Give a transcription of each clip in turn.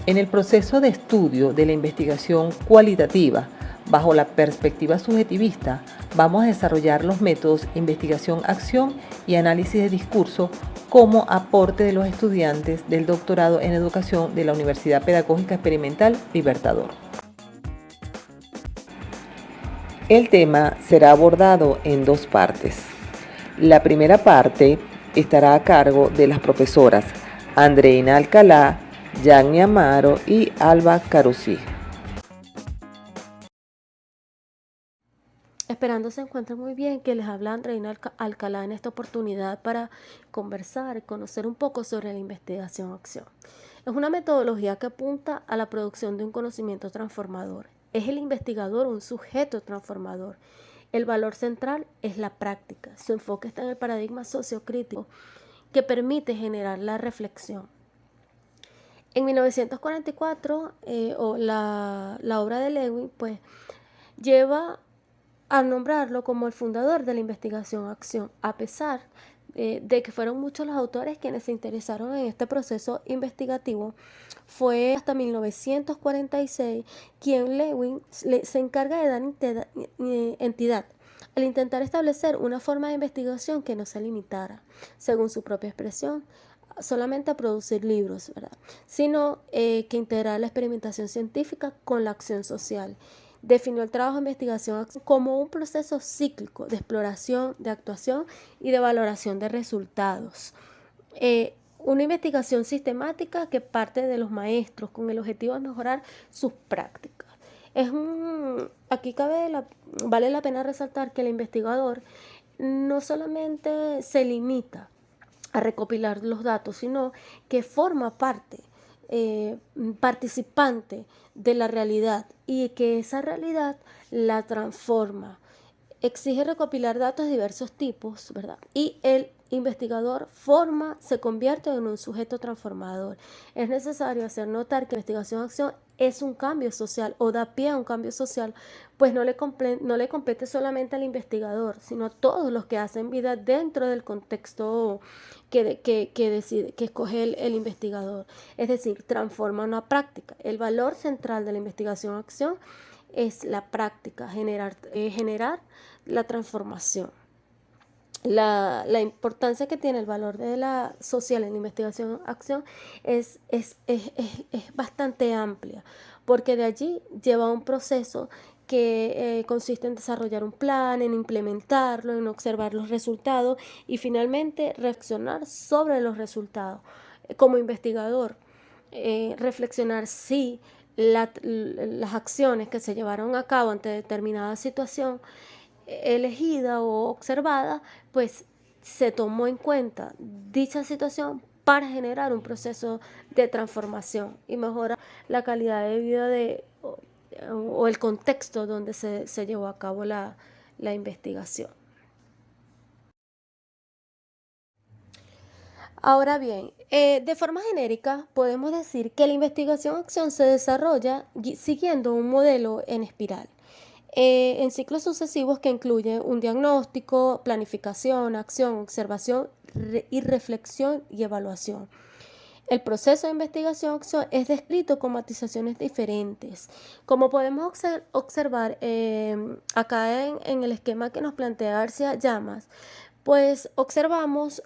En el proceso de estudio de la investigación cualitativa, bajo la perspectiva subjetivista, vamos a desarrollar los métodos investigación-acción y análisis de discurso como aporte de los estudiantes del doctorado en educación de la Universidad Pedagógica Experimental Libertador. El tema será abordado en dos partes. La primera parte estará a cargo de las profesoras Andreina Alcalá, Yanni Amaro y Alba Carusí. Esperando se encuentren muy bien, que les habla Andreina Alcalá en esta oportunidad para conversar y conocer un poco sobre la investigación-acción. Es una metodología que apunta a la producción de un conocimiento transformador. Es el investigador un sujeto transformador. El valor central es la práctica. Su enfoque está en el paradigma sociocrítico que permite generar la reflexión. En 1944, la obra de Lewin pues, lleva a nombrarlo como el fundador de la investigación-acción, a pesar de que fueron muchos los autores quienes se interesaron en este proceso investigativo. Fue hasta 1946 quien Lewin se encarga de dar entidad al intentar establecer una forma de investigación que no se limitara, según su propia expresión, solamente a producir libros, ¿verdad? Sino que integrar la experimentación científica con la acción social. Definió el trabajo de investigación como un proceso cíclico de exploración, de actuación y de valoración de resultados. Una investigación sistemática que parte de los maestros con el objetivo de mejorar sus prácticas. Aquí vale la pena resaltar que el investigador no solamente se limita a recopilar los datos, sino que forma parte, participante de la realidad y que esa realidad la transforma. Exige recopilar datos de diversos tipos, ¿verdad? Y el investigador se convierte en un sujeto transformador. Es necesario hacer notar que la investigación-acción es un cambio social o da pie a un cambio social, pues no le compete solamente al investigador, sino a todos los que hacen vida dentro del contexto que escoge el investigador. Es decir, transforma una práctica. El valor central de la investigación-acción es la práctica, generar la transformación. La importancia que tiene el valor de la social en la investigación-acción es bastante amplia, porque de allí lleva un proceso que consiste en desarrollar un plan, en implementarlo, en observar los resultados y finalmente reflexionar sobre los resultados. Como investigador, reflexionar si las acciones que se llevaron a cabo ante determinada situación elegida o observada, pues se tomó en cuenta dicha situación para generar un proceso de transformación y mejorar la calidad de vida o el contexto donde se llevó a cabo la investigación. Ahora bien, de forma genérica podemos decir que la investigación-acción se desarrolla siguiendo un modelo en espiral. En ciclos sucesivos que incluyen un diagnóstico, planificación, acción, observación y reflexión y evaluación. El proceso de investigación-acción es descrito con matizaciones diferentes. Como podemos observar acá en el esquema que nos plantea García Llamas, pues observamos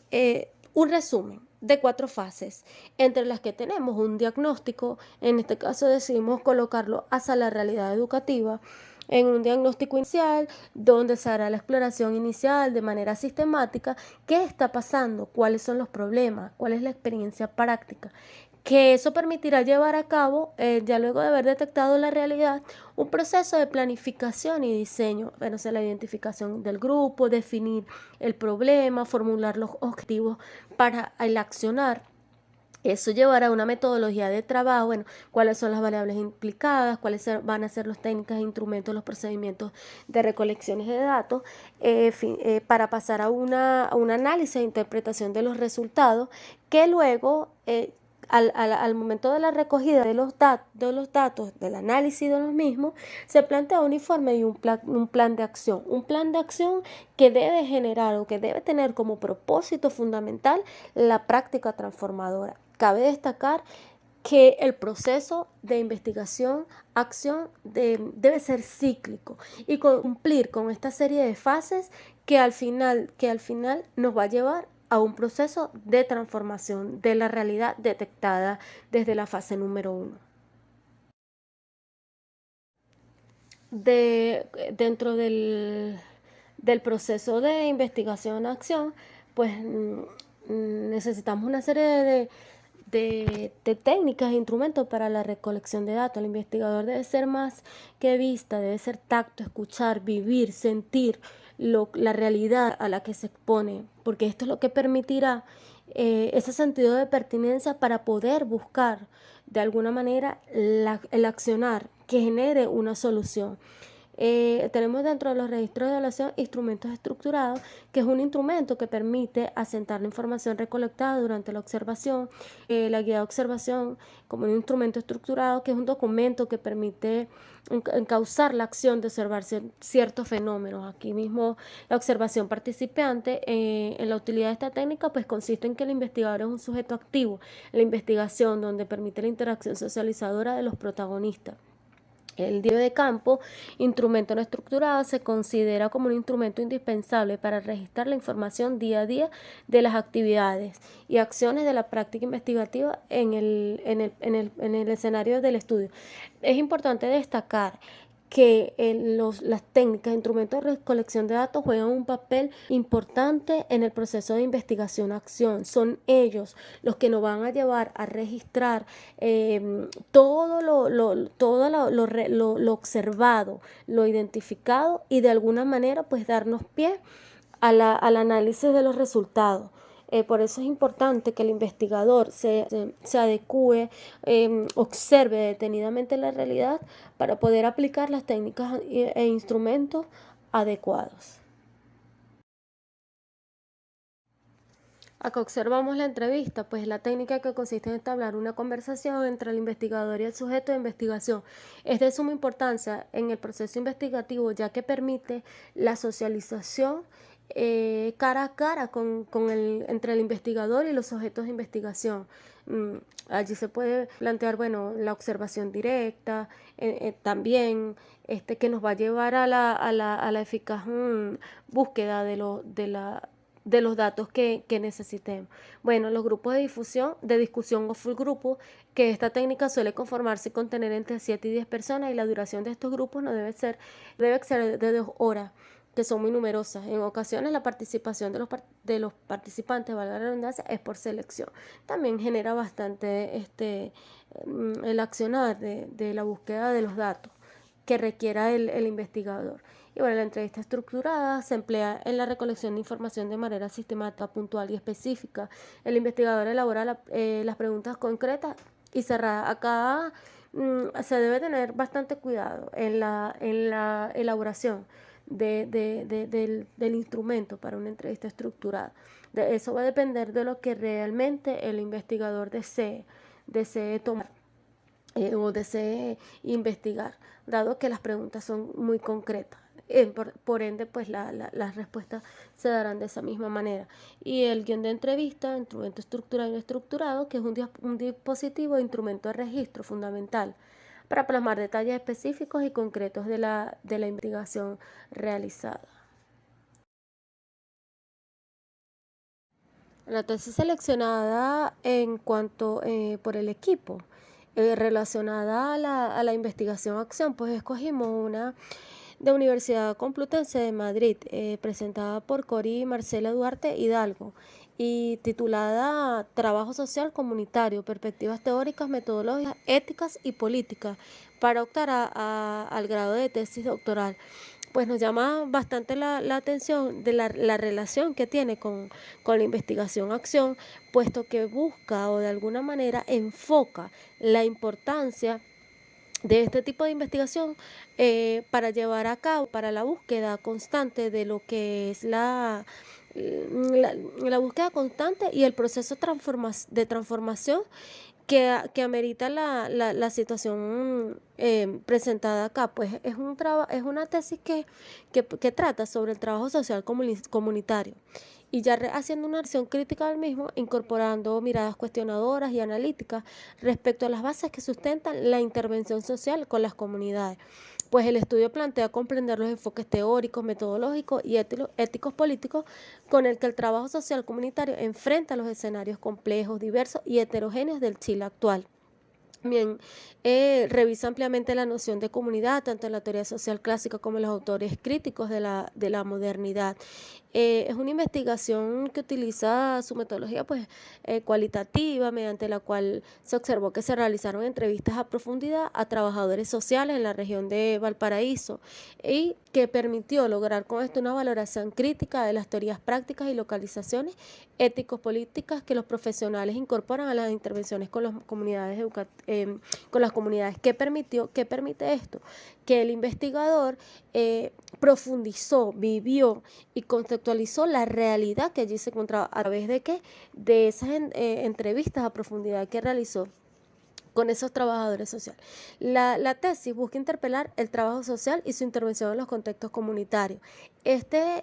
un resumen de 4 fases, entre las que tenemos un diagnóstico. En este caso decidimos colocarlo hacia la realidad educativa, en un diagnóstico inicial donde se hará la exploración inicial de manera sistemática. ¿Qué está pasando? ¿Cuáles son los problemas? ¿Cuál es la experiencia práctica? Que eso permitirá llevar a cabo, ya luego de haber detectado la realidad, un proceso de planificación y diseño, bueno, o sea, la identificación del grupo, definir el problema, formular los objetivos para el accionar. Eso llevará a una metodología de trabajo, bueno, cuáles son las variables implicadas, cuáles van a ser las técnicas, instrumentos, los procedimientos de recolecciones de datos, para pasar a un análisis e interpretación de los resultados, que luego, al momento de la recogida de los datos, del análisis de los mismos, se plantea un informe y un plan de acción. Un plan de acción que debe generar o que debe tener como propósito fundamental la práctica transformadora. Cabe destacar que el proceso de investigación, acción debe ser cíclico y cumplir con esta serie de fases que al final nos va a llevar a un proceso de transformación de la realidad detectada desde la fase número 1. Dentro del proceso de investigación-acción, pues necesitamos una serie de técnicas e instrumentos para la recolección de datos. El investigador debe ser más que vista, debe ser tacto, escuchar, vivir, sentir la realidad a la que se expone, porque esto es lo que permitirá ese sentido de pertinencia para poder buscar de alguna manera el accionar que genere una solución. Tenemos dentro de los registros de evaluación instrumentos estructurados, que es un instrumento que permite asentar la información recolectada durante la observación, la guía de observación como un instrumento estructurado, que es un documento que permite encauzar la acción de observar ciertos fenómenos. Aquí mismo la observación participante en la utilidad de esta técnica pues consiste en que el investigador es un sujeto activo en la investigación, donde permite la interacción socializadora de los protagonistas. El diario de campo, instrumento no estructurado, se considera como un instrumento indispensable para registrar la información día a día de las actividades y acciones de la práctica investigativa en el escenario del estudio. Es importante destacar que las técnicas, instrumentos de recolección de datos juegan un papel importante en el proceso de investigación-acción. Son ellos los que nos van a llevar a registrar todo lo observado, lo identificado y de alguna manera pues darnos pie al análisis de los resultados. Por eso es importante que el investigador se adecue, observe detenidamente la realidad para poder aplicar las técnicas e instrumentos adecuados. Acá observamos la entrevista, pues la técnica que consiste en entablar una conversación entre el investigador y el sujeto de investigación. Es de suma importancia en el proceso investigativo, ya que permite la socialización cara a cara entre el investigador y los sujetos de investigación. Allí se puede plantear, bueno, la observación directa, también que nos va a llevar a la eficaz búsqueda de los datos que necesitemos. Bueno, los grupos de discusión o full grupo, que esta técnica suele conformarse y contener entre 7 y 10 personas, y la duración de estos grupos no debe ser de 2 horas, que son muy numerosas. En ocasiones la participación de los participantes, valga la redundancia, es por selección. También genera bastante el accionar de la búsqueda de los datos que requiera el investigador. Y bueno, la entrevista estructurada se emplea en la recolección de información de manera sistemática, puntual y específica. El investigador elabora las preguntas concretas y cerradas. Acá se debe tener bastante cuidado en la elaboración del instrumento para una entrevista estructurada. Eso va a depender de lo que realmente el investigador desee tomar o desee investigar, dado que las preguntas son muy concretas. Por ende, pues las respuestas se darán de esa misma manera. Y el guión de entrevista, instrumento estructurado y no estructurado, que es un dispositivo de instrumento de registro fundamental para plasmar detalles específicos y concretos de la investigación realizada. La tesis seleccionada en cuanto por el equipo relacionada a la investigación-acción, pues escogimos una de Universidad Complutense de Madrid, presentada por Cori y Marcela Duarte Hidalgo y titulada Trabajo Social Comunitario, Perspectivas Teóricas, Metodológicas, Éticas y Políticas, para optar al grado de tesis doctoral. Pues nos llama bastante la atención de la relación que tiene con la investigación-acción, puesto que busca o de alguna manera enfoca la importancia de este tipo de investigación para llevar a cabo, para la búsqueda constante de lo que es la búsqueda constante y el proceso de transformación que amerita la situación presentada acá. Pues es una tesis que trata sobre el trabajo social comunitario y ya haciendo una acción crítica del mismo, incorporando miradas cuestionadoras y analíticas respecto a las bases que sustentan la intervención social con las comunidades. Pues el estudio plantea comprender los enfoques teóricos, metodológicos y éticos políticos con el que el trabajo social comunitario enfrenta los escenarios complejos, diversos y heterogéneos del Chile actual. También revisa ampliamente la noción de comunidad, tanto en la teoría social clásica como en los autores críticos de la modernidad. Es una investigación que utiliza su metodología pues, cualitativa, mediante la cual se observó que se realizaron entrevistas a profundidad a trabajadores sociales en la región de Valparaíso y que permitió lograr con esto una valoración crítica de las teorías prácticas y localizaciones ético-políticas que los profesionales incorporan a las intervenciones con las comunidades ¿Qué permite esto? Que el investigador profundizó, vivió y conceptualizó la realidad que allí se encontraba. ¿A través de qué? De esas entrevistas a profundidad que realizó con esos trabajadores sociales. La tesis busca interpelar el trabajo social y su intervención en los contextos comunitarios. Este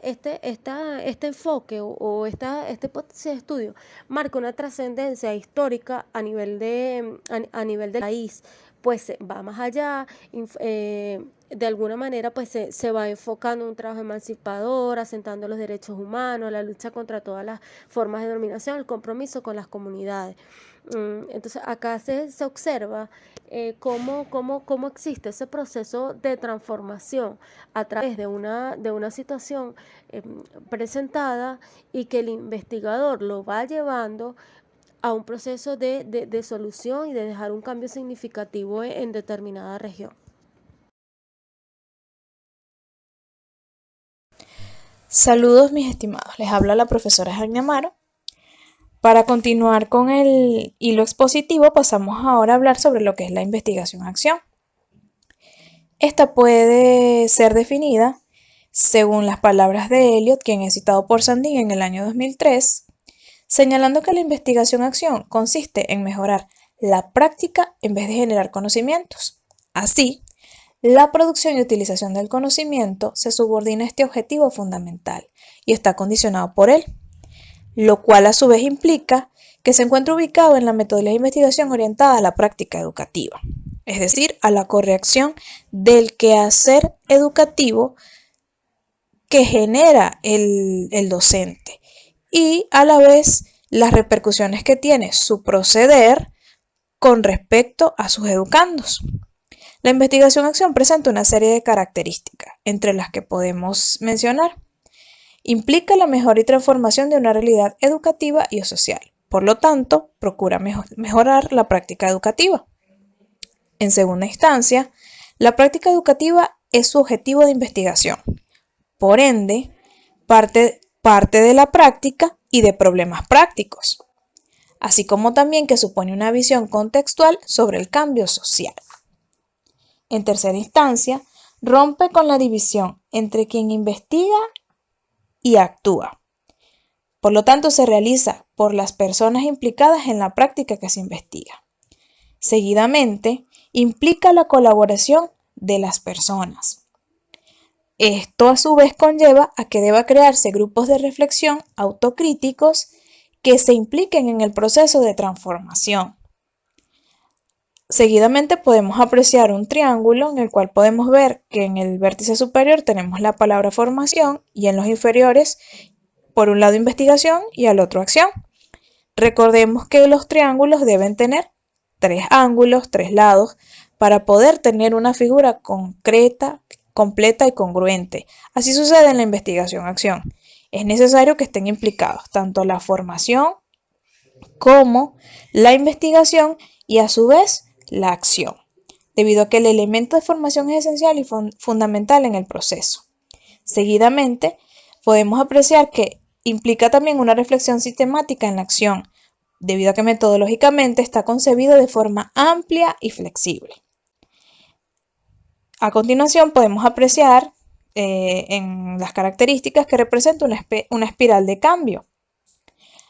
enfoque o esta hipótesis de estudio marca una trascendencia histórica a nivel del país, pues va más allá, de alguna manera pues se va enfocando en un trabajo emancipador, asentando los derechos humanos, la lucha contra todas las formas de dominación, el compromiso con las comunidades. Entonces acá se observa cómo existe ese proceso de transformación a través de una situación presentada y que el investigador lo va llevando a un proceso de solución y de dejar un cambio significativo en determinada región. Saludos mis estimados, les habla la profesora Jaime Amaro. Para continuar con el hilo expositivo, pasamos ahora a hablar sobre lo que es la investigación-acción. Esta puede ser definida según las palabras de Eliot, quien es citado por Sandin en el año 2003, señalando que la investigación-acción consiste en mejorar la práctica en vez de generar conocimientos. Así, la producción y utilización del conocimiento se subordina a este objetivo fundamental y está condicionado por él, lo cual a su vez implica que se encuentra ubicado en la metodología de investigación orientada a la práctica educativa, es decir, a la corrección del quehacer educativo que genera el docente y a la vez las repercusiones que tiene su proceder con respecto a sus educandos. La investigación-acción presenta una serie de características, entre las que podemos mencionar. Implica la mejora y transformación de una realidad educativa y social. Por lo tanto, procura mejorar la práctica educativa. En segunda instancia, la práctica educativa es su objetivo de investigación. Por ende, parte de la práctica y de problemas prácticos, así como también que supone una visión contextual sobre el cambio social. En tercera instancia, rompe con la división entre quien investiga y actúa. Por lo tanto, se realiza por las personas implicadas en la práctica que se investiga. Seguidamente, implica la colaboración de las personas. Esto a su vez conlleva a que deba crearse grupos de reflexión autocríticos que se impliquen en el proceso de transformación. Seguidamente podemos apreciar un triángulo en el cual podemos ver que en el vértice superior tenemos la palabra formación y en los inferiores, por un lado investigación y al otro acción. Recordemos que los triángulos deben tener 3 ángulos, 3 lados, para poder tener una figura concreta, completa y congruente. Así sucede en la investigación-acción. Es necesario que estén implicados tanto la formación como la investigación y a su vez la acción, debido a que el elemento de formación es esencial y fundamental en el proceso. Seguidamente, podemos apreciar que implica también una reflexión sistemática en la acción, debido a que metodológicamente está concebido de forma amplia y flexible. A continuación, podemos apreciar en las características que representa una espiral de cambio.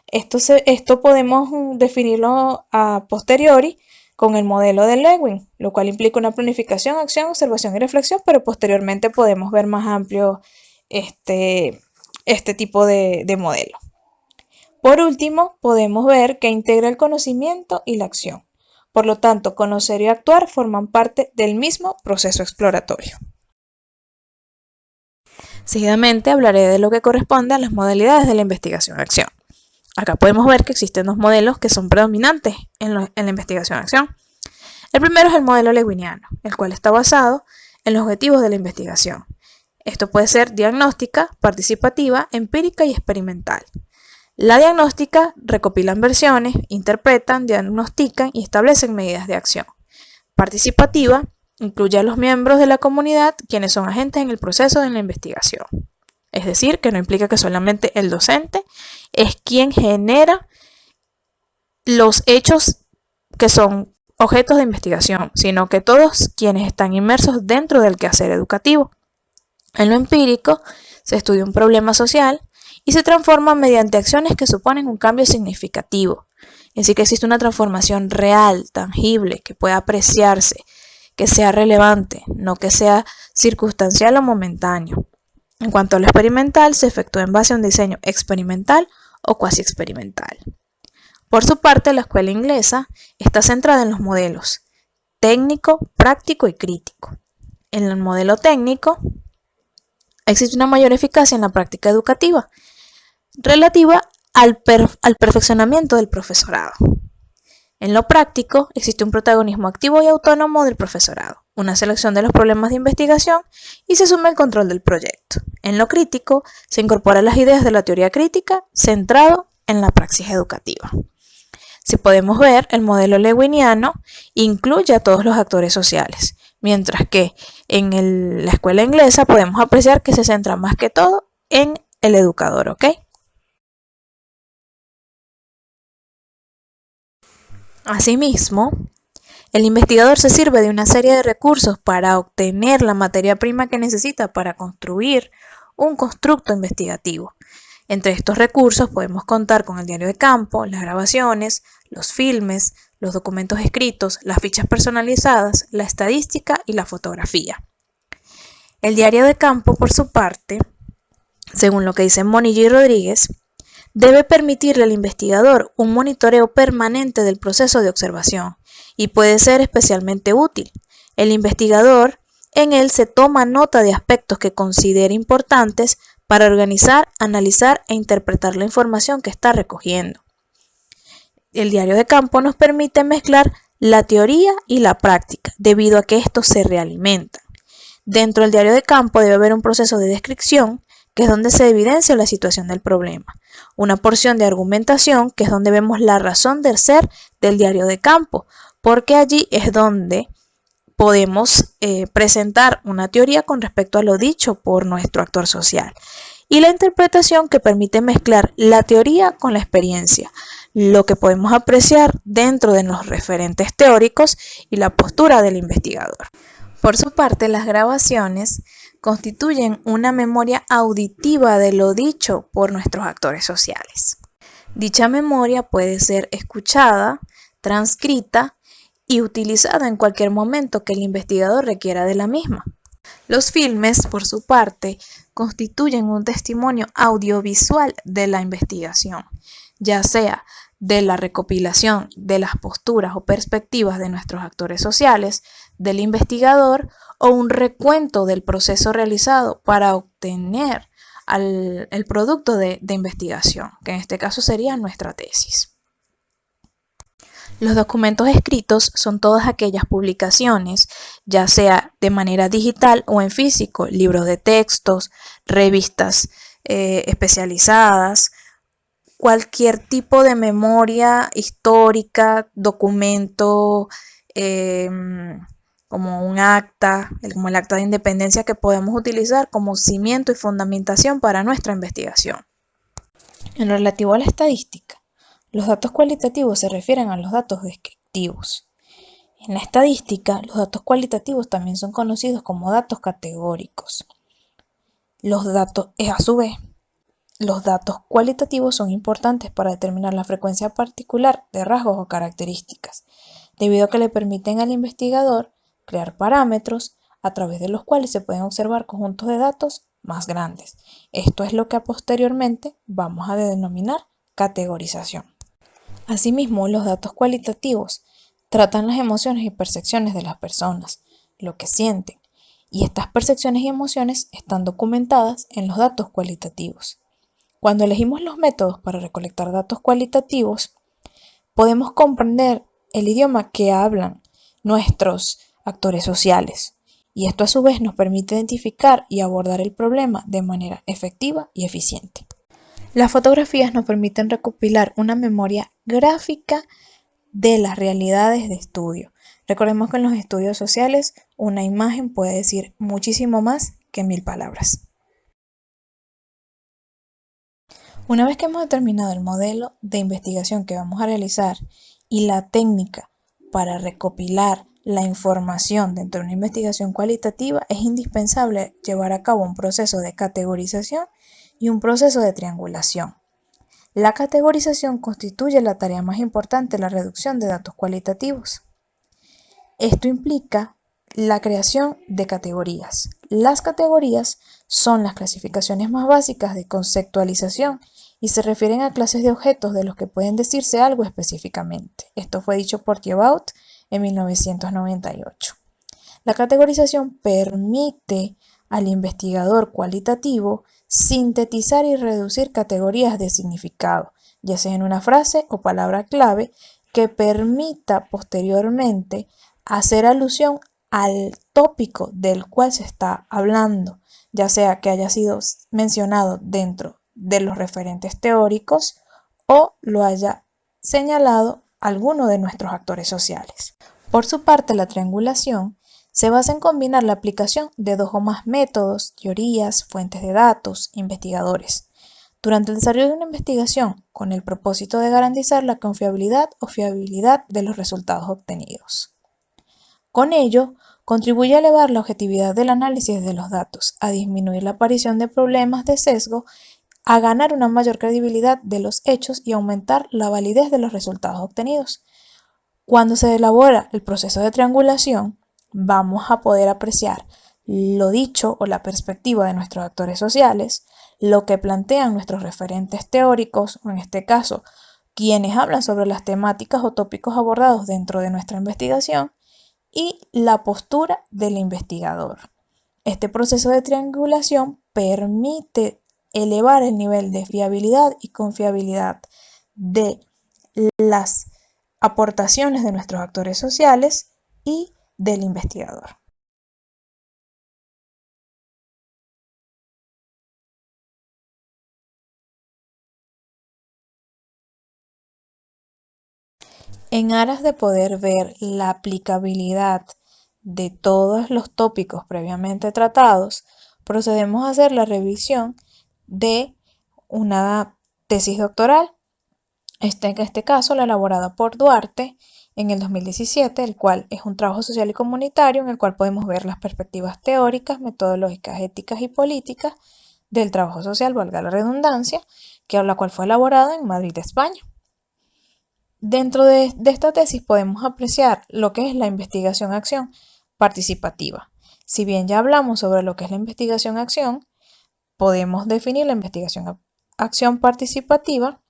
Esto podemos definirlo a posteriori con el modelo de Lewin, lo cual implica una planificación, acción, observación y reflexión, pero posteriormente podemos ver más amplio este tipo de modelo. Por último, podemos ver que integra el conocimiento y la acción. Por lo tanto, conocer y actuar forman parte del mismo proceso exploratorio. Seguidamente hablaré de lo que corresponde a las modalidades de la investigación-acción. Acá podemos ver que existen dos modelos que son predominantes en la investigación-acción. El primero es el modelo lewiniano, el cual está basado en los objetivos de la investigación. Esto puede ser diagnóstica, participativa, empírica y experimental. La diagnóstica recopilan versiones, interpretan, diagnostican y establecen medidas de acción. Participativa incluye a los miembros de la comunidad, quienes son agentes en el proceso de la investigación. Es decir, que no implica que solamente el docente es quien genera los hechos que son objetos de investigación, sino que todos quienes están inmersos dentro del quehacer educativo. En lo empírico, se estudia un problema social y se transforma mediante acciones que suponen un cambio significativo. Así que existe una transformación real, tangible, que pueda apreciarse, que sea relevante, no que sea circunstancial o momentáneo. En cuanto a lo experimental, se efectúa en base a un diseño experimental o cuasi experimental. Por su parte, la escuela inglesa está centrada en los modelos técnico, práctico y crítico. En el modelo técnico, existe una mayor eficacia en la práctica educativa relativa al perfeccionamiento del profesorado. En lo práctico, existe un protagonismo activo y autónomo del profesorado, una selección de los problemas de investigación y se asume el control del proyecto. En lo crítico, se incorporan las ideas de la teoría crítica centrado en la praxis educativa. Si podemos ver, el modelo lewiniano incluye a todos los actores sociales, mientras que en la escuela inglesa podemos apreciar que se centra más que todo en el educador, ¿ok? Asimismo, el investigador se sirve de una serie de recursos para obtener la materia prima que necesita para construir un constructo investigativo. Entre estos recursos podemos contar con el diario de campo, las grabaciones, los filmes, los documentos escritos, las fichas personalizadas, la estadística y la fotografía. El diario de campo, por su parte, según lo que dicen Monilla y Rodríguez, debe permitirle al investigador un monitoreo permanente del proceso de observación y puede ser especialmente útil. El investigador en él se toma nota de aspectos que considera importantes para organizar, analizar e interpretar la información que está recogiendo. El diario de campo nos permite mezclar la teoría y la práctica, debido a que estos se realimentan. Dentro del diario de campo debe haber un proceso de descripción, que es donde se evidencia la situación del problema. Una porción de argumentación, que es donde vemos la razón de ser del diario de campo, porque allí es donde podemos presentar una teoría con respecto a lo dicho por nuestro actor social. Y la interpretación, que permite mezclar la teoría con la experiencia, lo que podemos apreciar dentro de los referentes teóricos y la postura del investigador. Por su parte, las grabaciones constituyen una memoria auditiva de lo dicho por nuestros actores sociales. Dicha memoria puede ser escuchada, transcrita y utilizada en cualquier momento que el investigador requiera de la misma. Los filmes, por su parte, constituyen un testimonio audiovisual de la investigación, ya sea de la recopilación de las posturas o perspectivas de nuestros actores sociales, del investigador o un recuento del proceso realizado para obtener el producto de investigación, que en este caso sería nuestra tesis. Los documentos escritos son todas aquellas publicaciones, ya sea de manera digital o en físico, libros de textos, revistas especializadas, cualquier tipo de memoria histórica, documento, como un acta, como el acta de independencia que podemos utilizar como cimiento y fundamentación para nuestra investigación. En lo relativo a la estadística, los datos cualitativos se refieren a los datos descriptivos. En la estadística, los datos cualitativos también son conocidos como datos categóricos. A su vez, los datos cualitativos son importantes para determinar la frecuencia particular de rasgos o características, debido a que le permiten al investigador crear parámetros a través de los cuales se pueden observar conjuntos de datos más grandes. Esto es lo que posteriormente vamos a denominar categorización. Asimismo, los datos cualitativos tratan las emociones y percepciones de las personas, lo que sienten, y estas percepciones y emociones están documentadas en los datos cualitativos. Cuando elegimos los métodos para recolectar datos cualitativos, podemos comprender el idioma que hablan nuestros actores sociales, y esto a su vez nos permite identificar y abordar el problema de manera efectiva y eficiente. Las fotografías nos permiten recopilar una memoria gráfica de las realidades de estudio. Recordemos que en los estudios sociales una imagen puede decir muchísimo más que 1000 palabras. Una vez que hemos determinado el modelo de investigación que vamos a realizar y la técnica para recopilar la información dentro de una investigación cualitativa, es indispensable llevar a cabo un proceso de categorización y un proceso de triangulación. La categorización constituye la tarea más importante de la reducción de datos cualitativos. Esto implica la creación de categorías. Las categorías son las clasificaciones más básicas de conceptualización y se refieren a clases de objetos de los que pueden decirse algo específicamente. Esto fue dicho por Thiebaud en 1998. La categorización permite al investigador cualitativo sintetizar y reducir categorías de significado, ya sea en una frase o palabra clave, que permita posteriormente hacer alusión al tópico del cual se está hablando, ya sea que haya sido mencionado dentro de los referentes teóricos o lo haya señalado alguno de nuestros actores sociales. Por su parte, la triangulación se basa en combinar la aplicación de 2 o más métodos, teorías, fuentes de datos, investigadores, durante el desarrollo de una investigación con el propósito de garantizar la confiabilidad o fiabilidad de los resultados obtenidos. Con ello, contribuye a elevar la objetividad del análisis de los datos, a disminuir la aparición de problemas de sesgo, a ganar una mayor credibilidad de los hechos y aumentar la validez de los resultados obtenidos. Cuando se elabora el proceso de triangulación, vamos a poder apreciar lo dicho o la perspectiva de nuestros actores sociales, lo que plantean nuestros referentes teóricos, o en este caso, quienes hablan sobre las temáticas o tópicos abordados dentro de nuestra investigación, y la postura del investigador. Este proceso de triangulación permite elevar el nivel de fiabilidad y confiabilidad de las aportaciones de nuestros actores sociales y del investigador. En aras de poder ver la aplicabilidad de todos los tópicos previamente tratados, procedemos a hacer la revisión de una tesis doctoral, en este caso la elaborada por Duarte en el 2017, el cual es un trabajo social y comunitario en el cual podemos ver las perspectivas teóricas, metodológicas, éticas y políticas del trabajo social, valga la redundancia, la cual fue elaborada en Madrid, España. Dentro de esta tesis podemos apreciar lo que es la investigación-acción participativa. Si bien ya hablamos sobre lo que es la investigación-acción, podemos definir la investigación-acción participativa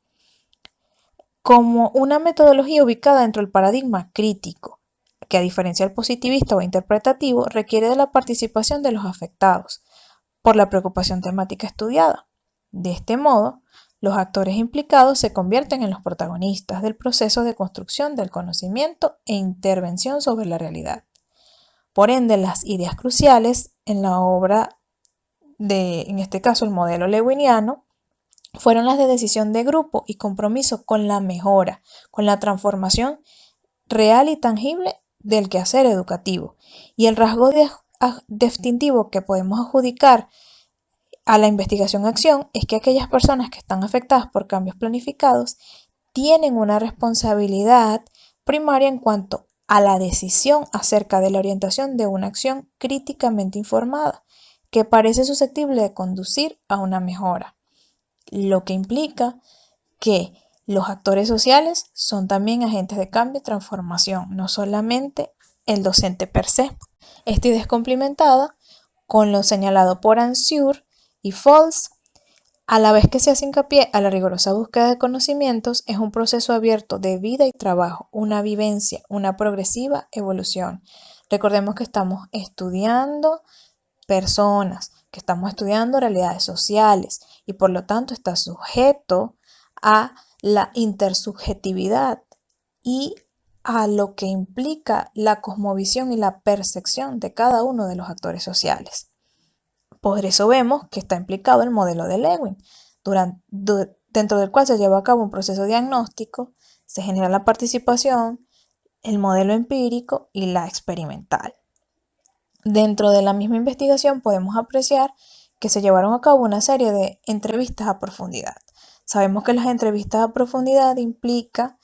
como una metodología ubicada dentro del paradigma crítico, que a diferencia del positivista o interpretativo, requiere de la participación de los afectados por la preocupación temática estudiada. De este modo, los actores implicados se convierten en los protagonistas del proceso de construcción del conocimiento e intervención sobre la realidad. Por ende, las ideas cruciales en la obra en este caso, el modelo lewiniano, fueron las de decisión de grupo y compromiso con la mejora, con la transformación real y tangible del quehacer educativo. Y el rasgo distintivo que podemos adjudicar a la investigación-acción es que aquellas personas que están afectadas por cambios planificados tienen una responsabilidad primaria en cuanto a la decisión acerca de la orientación de una acción críticamente informada, que parece susceptible de conducir a una mejora, lo que implica que los actores sociales son también agentes de cambio y transformación, no solamente el docente per se. Esta idea es complementada con lo señalado por Ansur y Falls A la vez que se hace hincapié a la rigurosa búsqueda de conocimientos, es un proceso abierto de vida y trabajo, una vivencia, una progresiva evolución. Recordemos que estamos estudiando personas, que estamos estudiando realidades sociales y por lo tanto está sujeto a la intersubjetividad y a lo que implica la cosmovisión y la percepción de cada uno de los actores sociales. Por eso vemos que está implicado el modelo de Lewin, dentro del cual se lleva a cabo un proceso diagnóstico, se genera la participación, el modelo empírico y la experimental. Dentro de la misma investigación podemos apreciar que se llevaron a cabo una serie de entrevistas a profundidad. Sabemos que las entrevistas a profundidad implica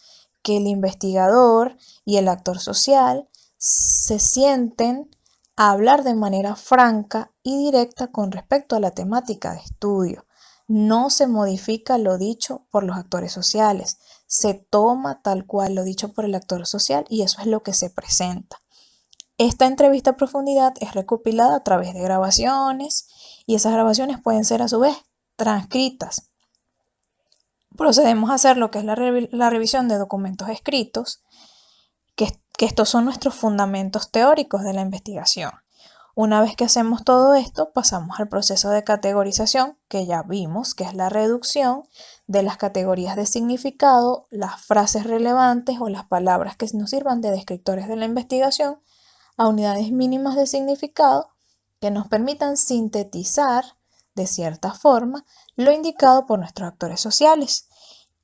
que el investigador y el actor social se sienten a hablar de manera franca y directa con respecto a la temática de estudio. No se modifica lo dicho por los actores sociales, se toma tal cual lo dicho por el actor social y eso es lo que se presenta. Esta entrevista a profundidad es recopilada a través de grabaciones y esas grabaciones pueden ser a su vez transcritas. Procedemos a hacer lo que es la revisión de documentos escritos, que estos son nuestros fundamentos teóricos de la investigación. Una vez que hacemos todo esto, pasamos al proceso de categorización, que ya vimos, que es la reducción de las categorías de significado, las frases relevantes o las palabras que nos sirvan de descriptores de la investigación a unidades mínimas de significado que nos permitan sintetizar de cierta forma lo indicado por nuestros actores sociales.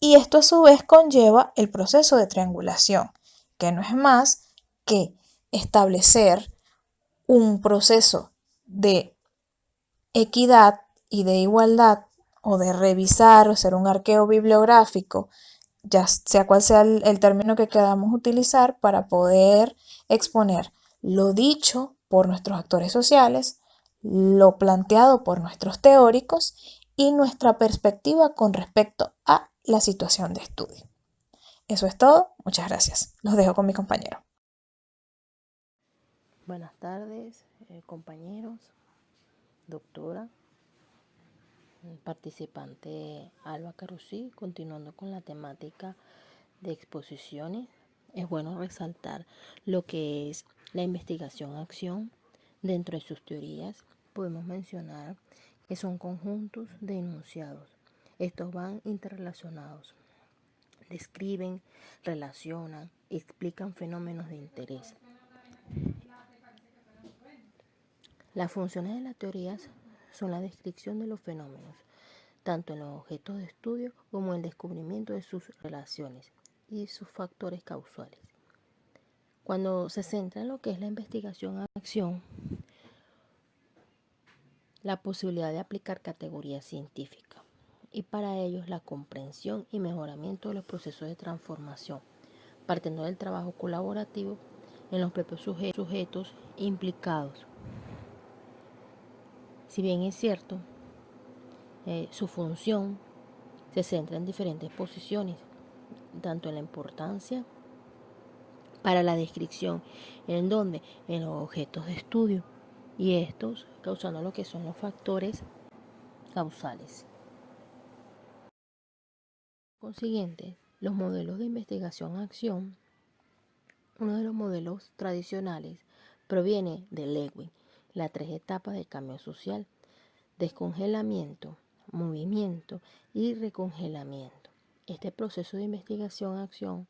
Y esto a su vez conlleva el proceso de triangulación, que no es más que establecer un proceso de equidad y de igualdad o de revisar o hacer un arqueo bibliográfico, ya sea cual sea el término que queramos utilizar para poder exponer lo dicho por nuestros actores sociales, lo planteado por nuestros teóricos y nuestra perspectiva con respecto a la situación de estudio. Eso es todo. Muchas gracias. Los dejo con mi compañero. Buenas tardes, compañeros, doctora, participante Alba Carusí. Continuando con la temática de exposiciones, es bueno resaltar lo que es la investigación-acción. Dentro de sus teorías podemos mencionar que son conjuntos de enunciados. Estos van interrelacionados, describen, relacionan, explican fenómenos de interés. Las funciones de las teorías son la descripción de los fenómenos, tanto en los objetos de estudio como en el descubrimiento de sus relaciones y sus factores causales. Cuando se centra en lo que es la investigación-acción, la posibilidad de aplicar categorías científicas y para ello la comprensión y mejoramiento de los procesos de transformación, partiendo del trabajo colaborativo en los propios sujetos implicados. Si bien es cierto, su función se centra en diferentes posiciones, tanto en la importancia para la descripción, en donde en los objetos de estudio y estos causando lo que son los factores causales. Consiguiente, los modelos de investigación-acción, uno de los modelos tradicionales, proviene de Lewin, las 3 etapas del cambio social: descongelamiento, movimiento y recongelamiento. Este proceso de investigación-acción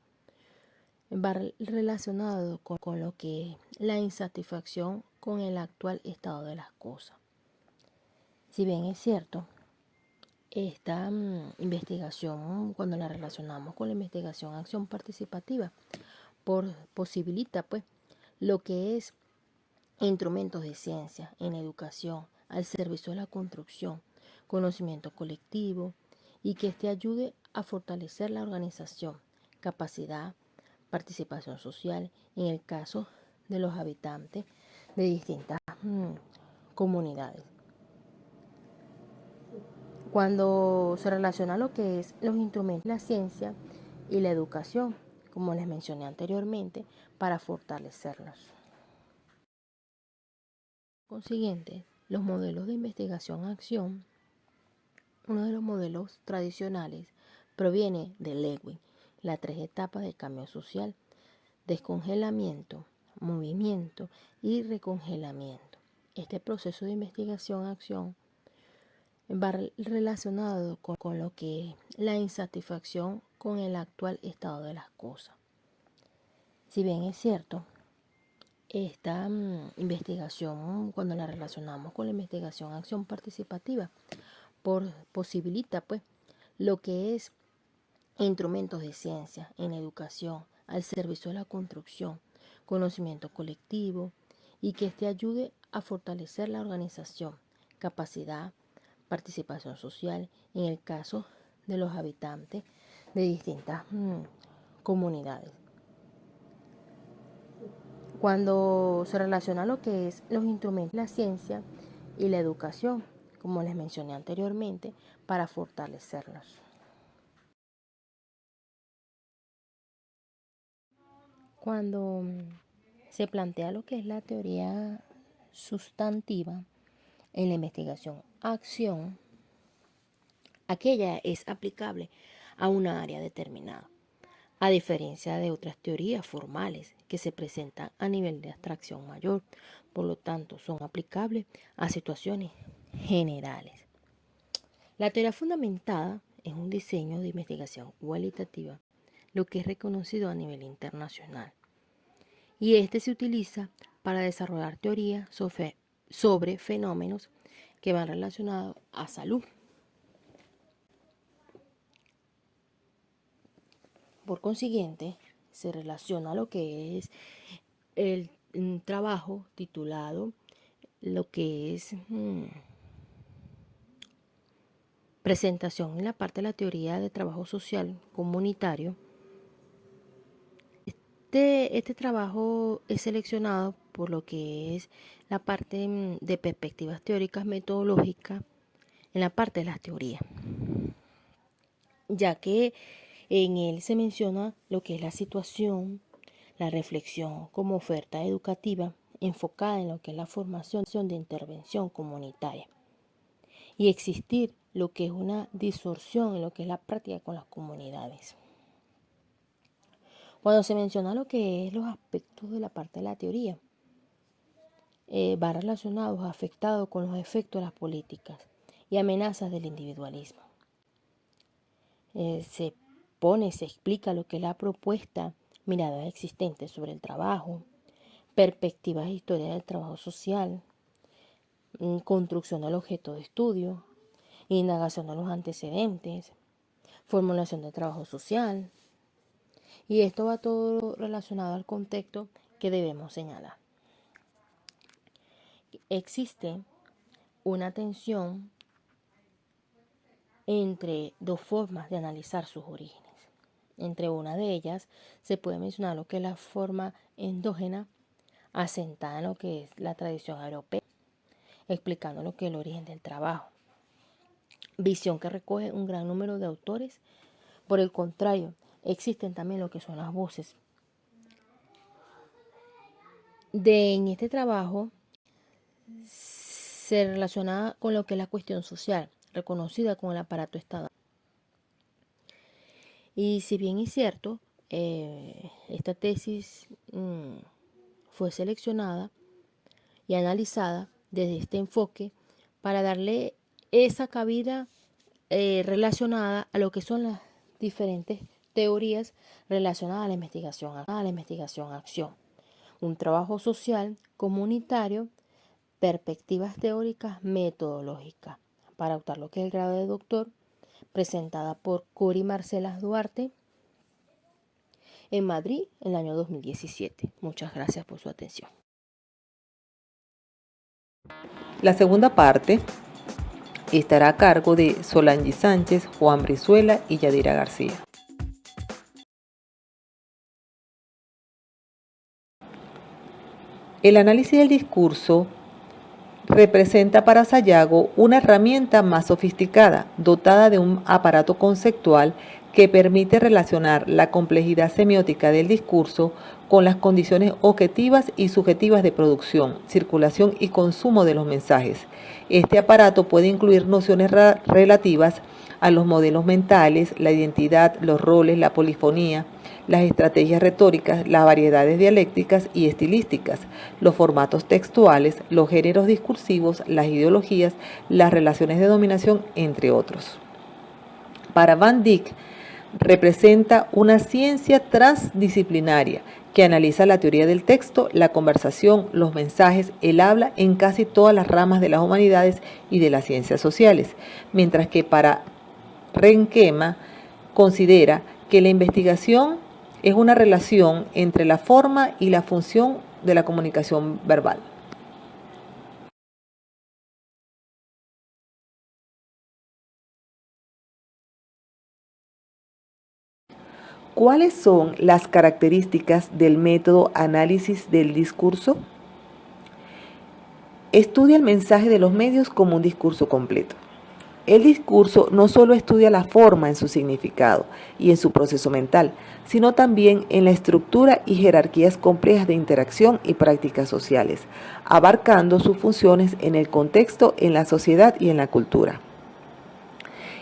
va relacionado con lo que es la insatisfacción con el actual estado de las cosas. Si bien es cierto, esta investigación, cuando la relacionamos con la investigación-acción participativa, posibilita pues lo que es instrumentos de ciencia en educación al servicio de la construcción, conocimiento colectivo y que este ayude a fortalecer la organización, capacidad, participación social en el caso de los habitantes de distintas comunidades. Cuando se relaciona lo que es los instrumentos de la ciencia y la educación, como les mencioné anteriormente, para fortalecerlos. Consiguiente, los modelos de investigación-acción Uno de los modelos tradicionales proviene de Lewin, las 3 etapas del cambio social: descongelamiento, movimiento y recongelamiento. Este proceso de investigación-acción va relacionado con lo que es la insatisfacción con el actual estado de las cosas. Si bien es cierto, esta investigación, cuando la relacionamos con la investigación-acción participativa, posibilita pues lo que es instrumentos de ciencia en educación al servicio de la construcción, conocimiento colectivo, y que este ayude a fortalecer la organización, capacidad, participación social en el caso de los habitantes de distintas comunidades. Cuando se relaciona lo que es los instrumentos de la ciencia y la educación, como les mencioné anteriormente, para fortalecerlos. Cuando se plantea lo que es la teoría sustantiva en la investigación-acción, aquella es aplicable a una área determinada, a diferencia de otras teorías formales que se presentan a nivel de abstracción mayor, por lo tanto son aplicables a situaciones generales. La teoría fundamentada es un diseño de investigación cualitativa, lo que es reconocido a nivel internacional, y este se utiliza para desarrollar teorías sobre fenómenos que van relacionados a salud. Por consiguiente, se relaciona lo que es un trabajo titulado lo que es presentación en la parte de la teoría de trabajo social comunitario. Este trabajo es seleccionado por lo que es la parte de perspectivas teóricas metodológicas en la parte de las teorías, ya que en él se menciona lo que es la situación, la reflexión como oferta educativa enfocada en lo que es la formación de intervención comunitaria, y existir lo que es una distorsión en lo que es la práctica con las comunidades. Cuando se menciona lo que es los aspectos de la parte de la teoría, va relacionado, afectado con los efectos de las políticas y amenazas del individualismo. Se explica lo que es la propuesta, miradas existentes sobre el trabajo, perspectivas e historias del trabajo social, construcción del objeto de estudio, indagación de los antecedentes, formulación de trabajo social, y esto va todo relacionado al contexto que debemos señalar. Existe una tensión entre dos formas de analizar sus orígenes. Entre una de ellas se puede mencionar lo que es la forma endógena, asentada en lo que es la tradición europea, explicando lo que es el origen del trabajo. Visión que recoge un gran número de autores. Por el contrario, existen también lo que son las voces. En este trabajo se relaciona con lo que es la cuestión social, reconocida con el aparato estatal. Y si bien es cierto, esta tesis fue seleccionada y analizada desde este enfoque para darle esa cabida relacionada a lo que son las diferentes teorías relacionadas a la investigación-acción, un trabajo social comunitario, perspectivas teóricas metodológicas, para optar lo que es el grado de doctor, presentada por Cori Marcela Duarte en Madrid en el año 2017. Muchas gracias por su atención. La segunda parte estará a cargo de Solange Sánchez, Juan Brizuela y Yadira García. El análisis del discurso representa para Sayago una herramienta más sofisticada, dotada de un aparato conceptual que permite relacionar la complejidad semiótica del discurso con las condiciones objetivas y subjetivas de producción, circulación y consumo de los mensajes. Este aparato puede incluir nociones relativas a los modelos mentales, la identidad, los roles, la polifonía, las estrategias retóricas, las variedades dialécticas y estilísticas, los formatos textuales, los géneros discursivos, las ideologías, las relaciones de dominación, entre otros. Para Van Dijk, representa una ciencia transdisciplinaria que analiza la teoría del texto, la conversación, los mensajes, el habla en casi todas las ramas de las humanidades y de las ciencias sociales, mientras que para Renkema considera que la investigación es una relación entre la forma y la función de la comunicación verbal. ¿Cuáles son las características del método análisis del discurso? Estudia el mensaje de los medios como un discurso completo. El discurso no solo estudia la forma en su significado y en su proceso mental, sino también en la estructura y jerarquías complejas de interacción y prácticas sociales, abarcando sus funciones en el contexto, en la sociedad y en la cultura.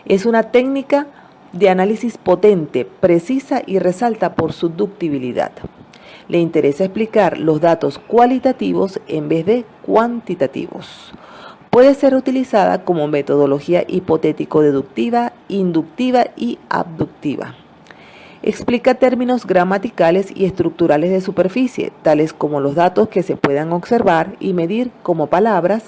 Es una técnica de análisis potente, precisa y resalta por su ductibilidad. Le interesa explicar los datos cualitativos en vez de cuantitativos. Puede ser utilizada como metodología hipotético-deductiva, inductiva y abductiva. Explica términos gramaticales y estructurales de superficie, tales como los datos que se puedan observar y medir como palabras,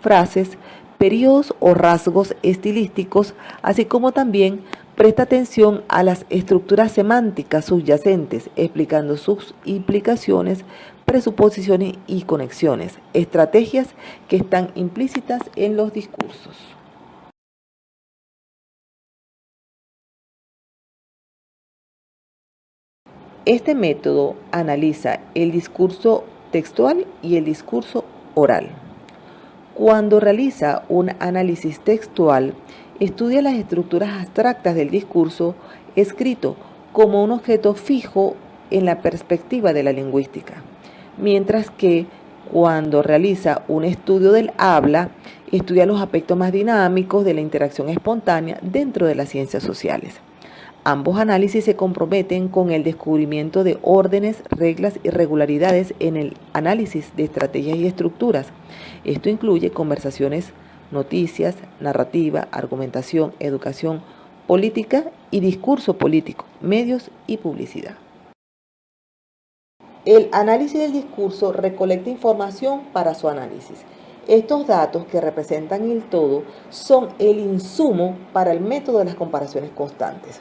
frases, periodos o rasgos estilísticos, así como también presta atención a las estructuras semánticas subyacentes, explicando sus implicaciones, presuposiciones y conexiones, estrategias que están implícitas en los discursos. Este método analiza el discurso textual y el discurso oral. Cuando realiza un análisis textual, estudia las estructuras abstractas del discurso escrito como un objeto fijo en la perspectiva de la lingüística, mientras que cuando realiza un estudio del habla, estudia los aspectos más dinámicos de la interacción espontánea dentro de las ciencias sociales. Ambos análisis se comprometen con el descubrimiento de órdenes, reglas y regularidades en el análisis de estrategias y estructuras. Esto incluye conversaciones, noticias, narrativa, argumentación, educación, política y discurso político, medios y publicidad. El análisis del discurso recolecta información para su análisis. Estos datos, que representan el todo, son el insumo para el método de las comparaciones constantes.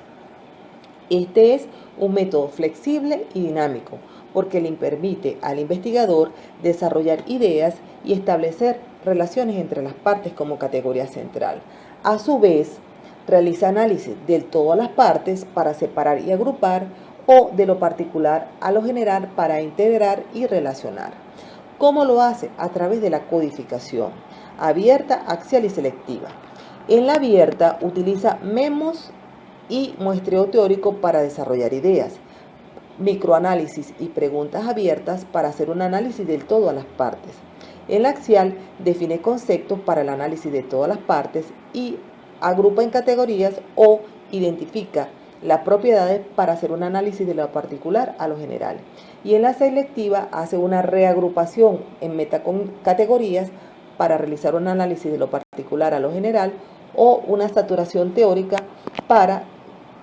Este es un método flexible y dinámico porque le permite al investigador desarrollar ideas y establecer relaciones entre las partes como categoría central. A su vez, realiza análisis del todo a las partes para separar y agrupar o de lo particular a lo general para integrar y relacionar. ¿Cómo lo hace? A través de la codificación abierta, axial y selectiva. En la abierta utiliza memos y muestreo teórico para desarrollar ideas, microanálisis y preguntas abiertas para hacer un análisis del todo a las partes. En la axial define conceptos para el análisis de todas las partes y agrupa en categorías o identifica las propiedades para hacer un análisis de lo particular a lo general. Y en la selectiva hace una reagrupación en metacategorías para realizar un análisis de lo particular a lo general o una saturación teórica para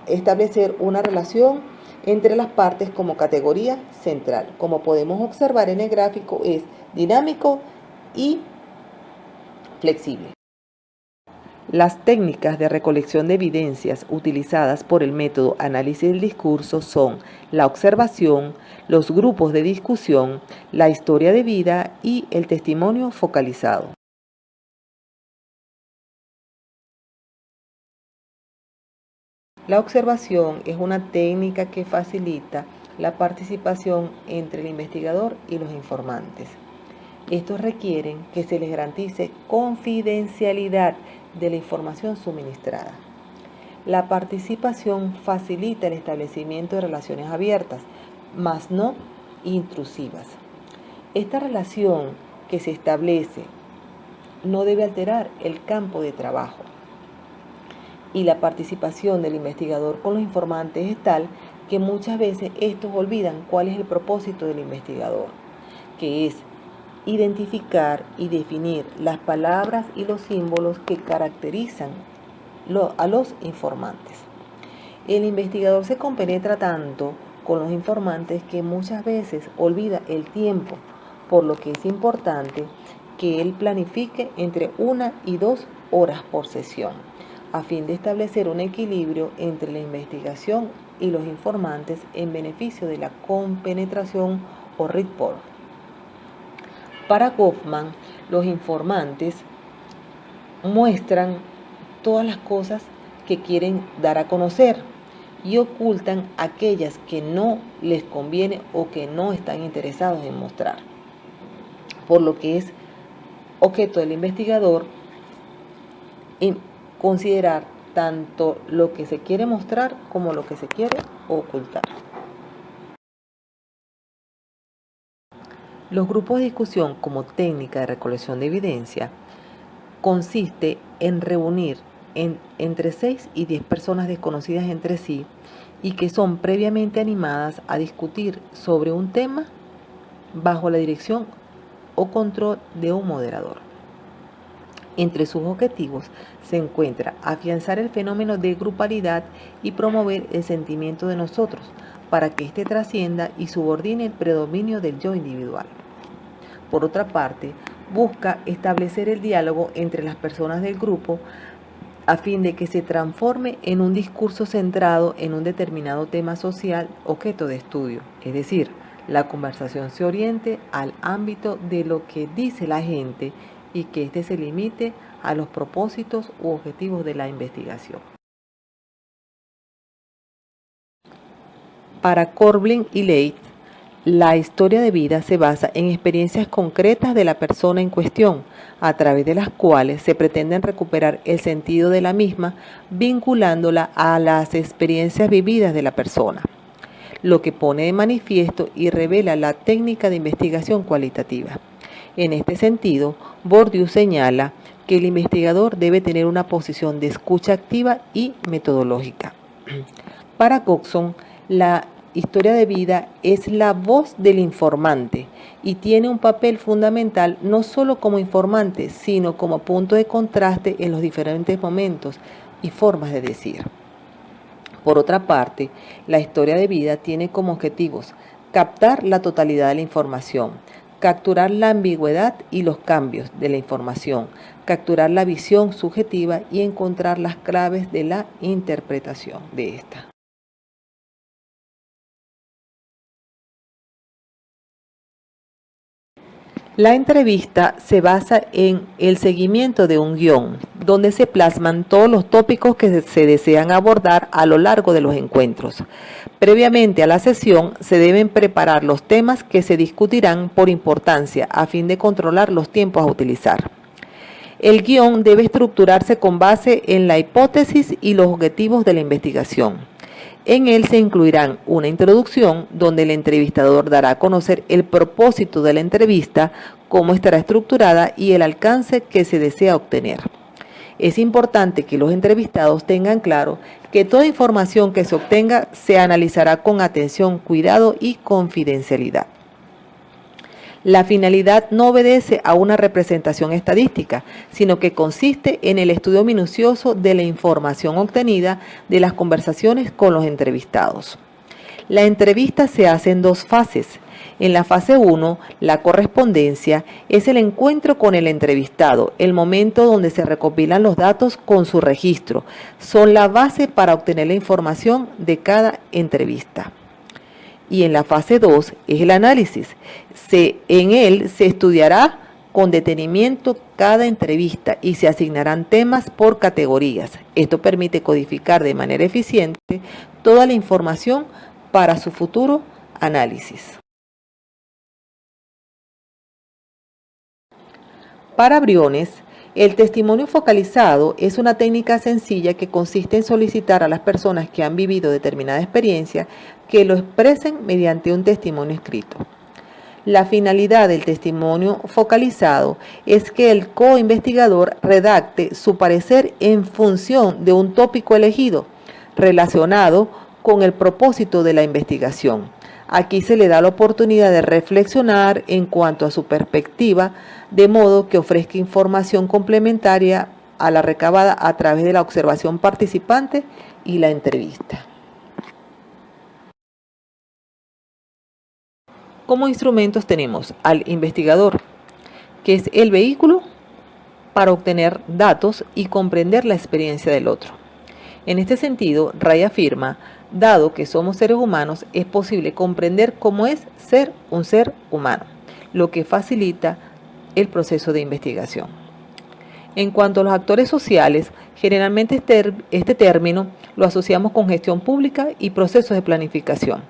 establecer una relación entre las partes como categoría central. Como podemos observar en el gráfico, es dinámico y flexible. Las técnicas de recolección de evidencias utilizadas por el método análisis del discurso son la observación, los grupos de discusión, la historia de vida y el testimonio focalizado. La observación es una técnica que facilita la participación entre el investigador y los informantes. Estos requieren que se les garantice confidencialidad de la información suministrada. La participación facilita el establecimiento de relaciones abiertas, mas no intrusivas. Esta relación que se establece no debe alterar el campo de trabajo. Y la participación del investigador con los informantes es tal que muchas veces estos olvidan cuál es el propósito del investigador, que es identificar y definir las palabras y los símbolos que caracterizan a los informantes. El investigador se compenetra tanto con los informantes que muchas veces olvida el tiempo, por lo que es importante que él planifique entre 1 y 2 horas por sesión, a fin de establecer un equilibrio entre la investigación y los informantes en beneficio de la compenetración o rapport. Para Goffman, los informantes muestran todas las cosas que quieren dar a conocer y ocultan aquellas que no les conviene o que no están interesados en mostrar. Por lo que es objeto del investigador en considerar tanto lo que se quiere mostrar como lo que se quiere ocultar. Los grupos de discusión como técnica de recolección de evidencia consiste en reunir entre 6 y 10 personas desconocidas entre sí y que son previamente animadas a discutir sobre un tema bajo la dirección o control de un moderador. Entre sus objetivos se encuentra afianzar el fenómeno de grupalidad y promover el sentimiento de nosotros para que éste trascienda y subordine el predominio del yo individual. Por otra parte, busca establecer el diálogo entre las personas del grupo a fin de que se transforme en un discurso centrado en un determinado tema social objeto de estudio, es decir, la conversación se oriente al ámbito de lo que dice la gente y que éste se limite a los propósitos u objetivos de la investigación. Para Corbin y Leith, la historia de vida se basa en experiencias concretas de la persona en cuestión, a través de las cuales se pretenden recuperar el sentido de la misma, vinculándola a las experiencias vividas de la persona, lo que pone de manifiesto y revela la técnica de investigación cualitativa. En este sentido, Bourdieu señala que el investigador debe tener una posición de escucha activa y metodológica. Para Coxon, la historia de vida es la voz del informante y tiene un papel fundamental no solo como informante, sino como punto de contraste en los diferentes momentos y formas de decir. Por otra parte, la historia de vida tiene como objetivos captar la totalidad de la información, capturar la ambigüedad y los cambios de la información, capturar la visión subjetiva y encontrar las claves de la interpretación de esta. La entrevista se basa en el seguimiento de un guión, donde se plasman todos los tópicos que se desean abordar a lo largo de los encuentros. Previamente a la sesión se deben preparar los temas que se discutirán por importancia a fin de controlar los tiempos a utilizar. El guión debe estructurarse con base en la hipótesis y los objetivos de la investigación. En él se incluirán una introducción donde el entrevistador dará a conocer el propósito de la entrevista, cómo estará estructurada y el alcance que se desea obtener. Es importante que los entrevistados tengan claro que toda información que se obtenga se analizará con atención, cuidado y confidencialidad. La finalidad no obedece a una representación estadística, sino que consiste en el estudio minucioso de la información obtenida de las conversaciones con los entrevistados. La entrevista se hace en 2 fases. En la fase 1, la correspondencia es el encuentro con el entrevistado, el momento donde se recopilan los datos con su registro. Son la base para obtener la información de cada entrevista. Y en la fase 2 es el análisis. En él se estudiará con detenimiento cada entrevista y se asignarán temas por categorías. Esto permite codificar de manera eficiente toda la información para su futuro análisis. Para Briones, El testimonio focalizado es una técnica sencilla que consiste en solicitar a las personas que han vivido determinada experiencia que lo expresen mediante un testimonio escrito. La finalidad del testimonio focalizado es que el co-investigador redacte su parecer en función de un tópico elegido relacionado con el propósito de la investigación. Aquí se le da la oportunidad de reflexionar en cuanto a su perspectiva, de modo que ofrezca información complementaria a la recabada a través de la observación participante y la entrevista. Como instrumentos tenemos al investigador, que es el vehículo para obtener datos y comprender la experiencia del otro. En este sentido, Ray afirma, dado que somos seres humanos, es posible comprender cómo es ser un ser humano, lo que facilita el proceso de investigación. En cuanto a los actores sociales, generalmente este término lo asociamos con gestión pública y procesos de planificación.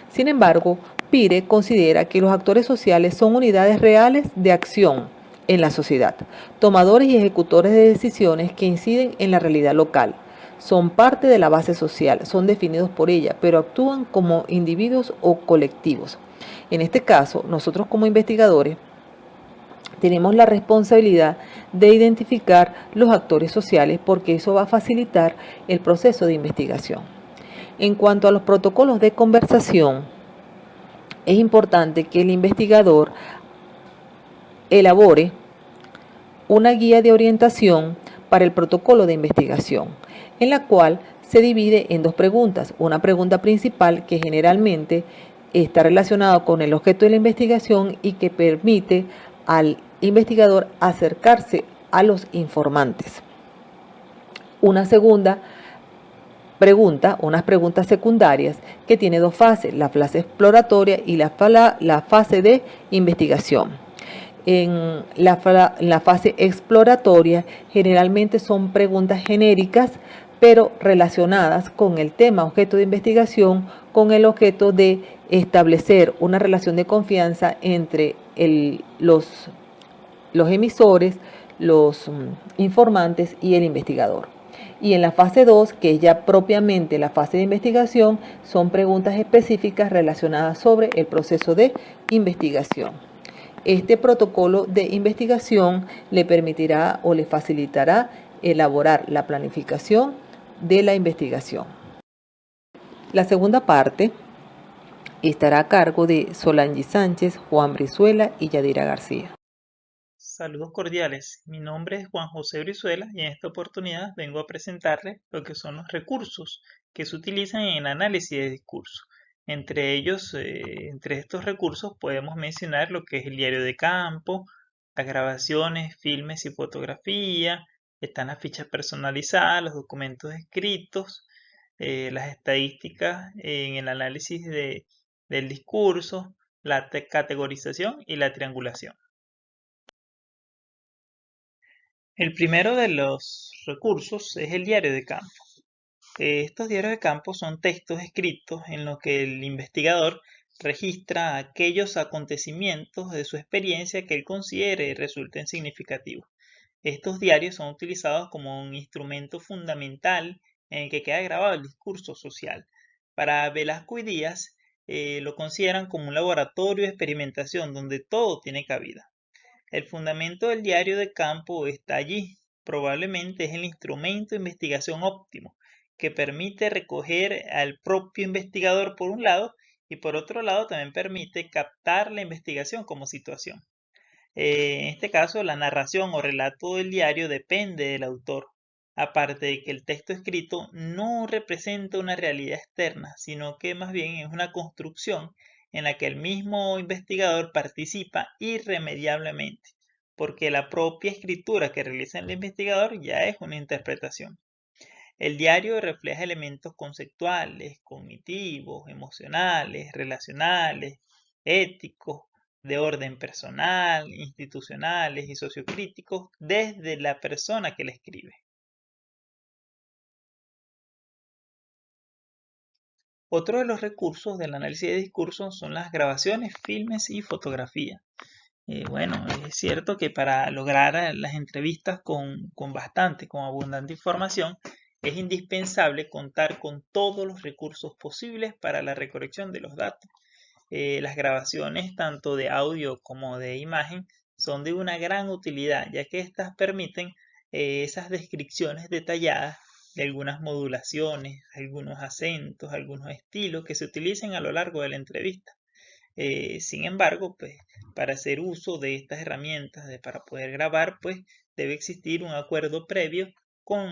Sin embargo, Pire considera que los actores sociales son unidades reales de acción en la sociedad, tomadores y ejecutores de decisiones que inciden en la realidad local. Son parte de la base social, son definidos por ella, pero actúan como individuos o colectivos. En este caso, nosotros como investigadores tenemos la responsabilidad de identificar los actores sociales porque eso va a facilitar el proceso de investigación. En cuanto a los protocolos de conversación, es importante que el investigador elabore una guía de orientación para el protocolo de investigación, en la cual se divide en dos preguntas. Una pregunta principal que generalmente está relacionada con el objeto de la investigación y que permite al investigador acercarse a los informantes. Una segunda pregunta, unas preguntas secundarias que tiene dos fases, la fase exploratoria y la fase de investigación. En la fase exploratoria generalmente son preguntas genéricas, pero relacionadas con el tema objeto de investigación, con el objeto de establecer una relación de confianza entre los emisores, los informantes y el investigador. Y en la fase 2, que es ya propiamente la fase de investigación, son preguntas específicas relacionadas sobre el proceso de investigación. Este protocolo de investigación le permitirá o le facilitará elaborar la planificación de la investigación. La segunda parte estará a cargo de Solange Sánchez, Juan Brizuela y Yadira García. Saludos cordiales, mi nombre es Juan José Brizuela y en esta oportunidad vengo a presentarles lo que son los recursos que se utilizan en el análisis de discurso. Entre ellos, entre estos recursos podemos mencionar lo que es el diario de campo, las grabaciones, filmes y fotografía, están las fichas personalizadas, los documentos escritos, las estadísticas en el análisis del discurso, la categorización y la triangulación. El primero de los recursos es el diario de campo. Estos diarios de campo son textos escritos en los que el investigador registra aquellos acontecimientos de su experiencia que él considere resulten significativos. Estos diarios son utilizados como un instrumento fundamental en el que queda grabado el discurso social. Para Velasco y Díaz lo consideran como un laboratorio de experimentación donde todo tiene cabida. El fundamento del diario de campo está allí. Probablemente es el instrumento de investigación óptimo que permite recoger al propio investigador por un lado y por otro lado también permite captar la investigación como situación. En este caso, la narración o relato del diario depende del autor, aparte de que el texto escrito no representa una realidad externa, sino que más bien es una construcción en la que el mismo investigador participa irremediablemente, porque la propia escritura que realiza el investigador ya es una interpretación. El diario refleja elementos conceptuales, cognitivos, emocionales, relacionales, éticos, de orden personal, institucionales y sociocríticos desde la persona que la escribe. Otro de los recursos del análisis de discursos son las grabaciones, filmes y fotografías. Bueno, es cierto que para lograr las entrevistas con abundante información, es indispensable contar con todos los recursos posibles para la recolección de los datos. Las grabaciones, tanto de audio como de imagen, son de una gran utilidad, ya que estas permiten esas descripciones detalladas de algunas modulaciones, algunos acentos, algunos estilos que se utilicen a lo largo de la entrevista. Sin embargo, pues para hacer uso de estas herramientas, para poder grabar, pues debe existir un acuerdo previo con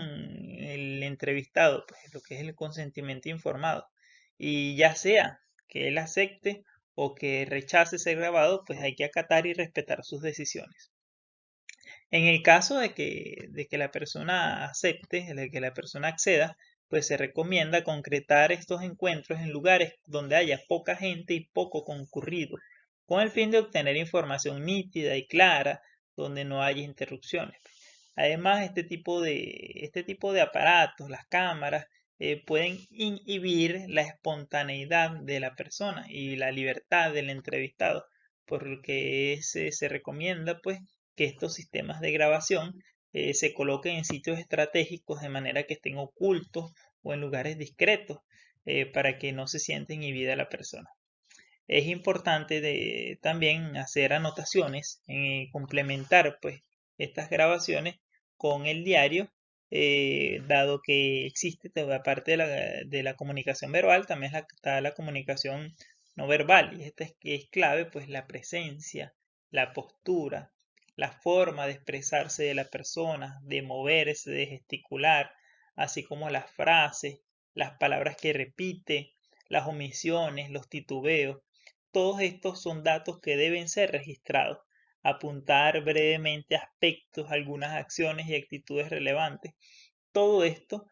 el entrevistado, pues lo que es el consentimiento informado. Y ya sea que él acepte o que rechace ser grabado, pues hay que acatar y respetar sus decisiones. En el caso de que la persona acepte, de que la persona acceda, pues se recomienda concretar estos encuentros en lugares donde haya poca gente y poco concurrido, con el fin de obtener información nítida y clara, donde no haya interrupciones. Además, este tipo de aparatos, las cámaras, pueden inhibir la espontaneidad de la persona y la libertad del entrevistado, por lo que se recomienda pues que estos sistemas de grabación se coloquen en sitios estratégicos de manera que estén ocultos o en lugares discretos para que no se sienta inhibida la persona. Es importante también hacer anotaciones, complementar pues estas grabaciones con el diario, dado que existe, aparte de la comunicación verbal, también está la comunicación no verbal, y esta es clave, pues la presencia, la postura, la forma de expresarse de la persona, de moverse, de gesticular, así como las frases, las palabras que repite, las omisiones, los titubeos. Todos estos son datos que deben ser registrados. Apuntar brevemente aspectos, algunas acciones y actitudes relevantes. Todo esto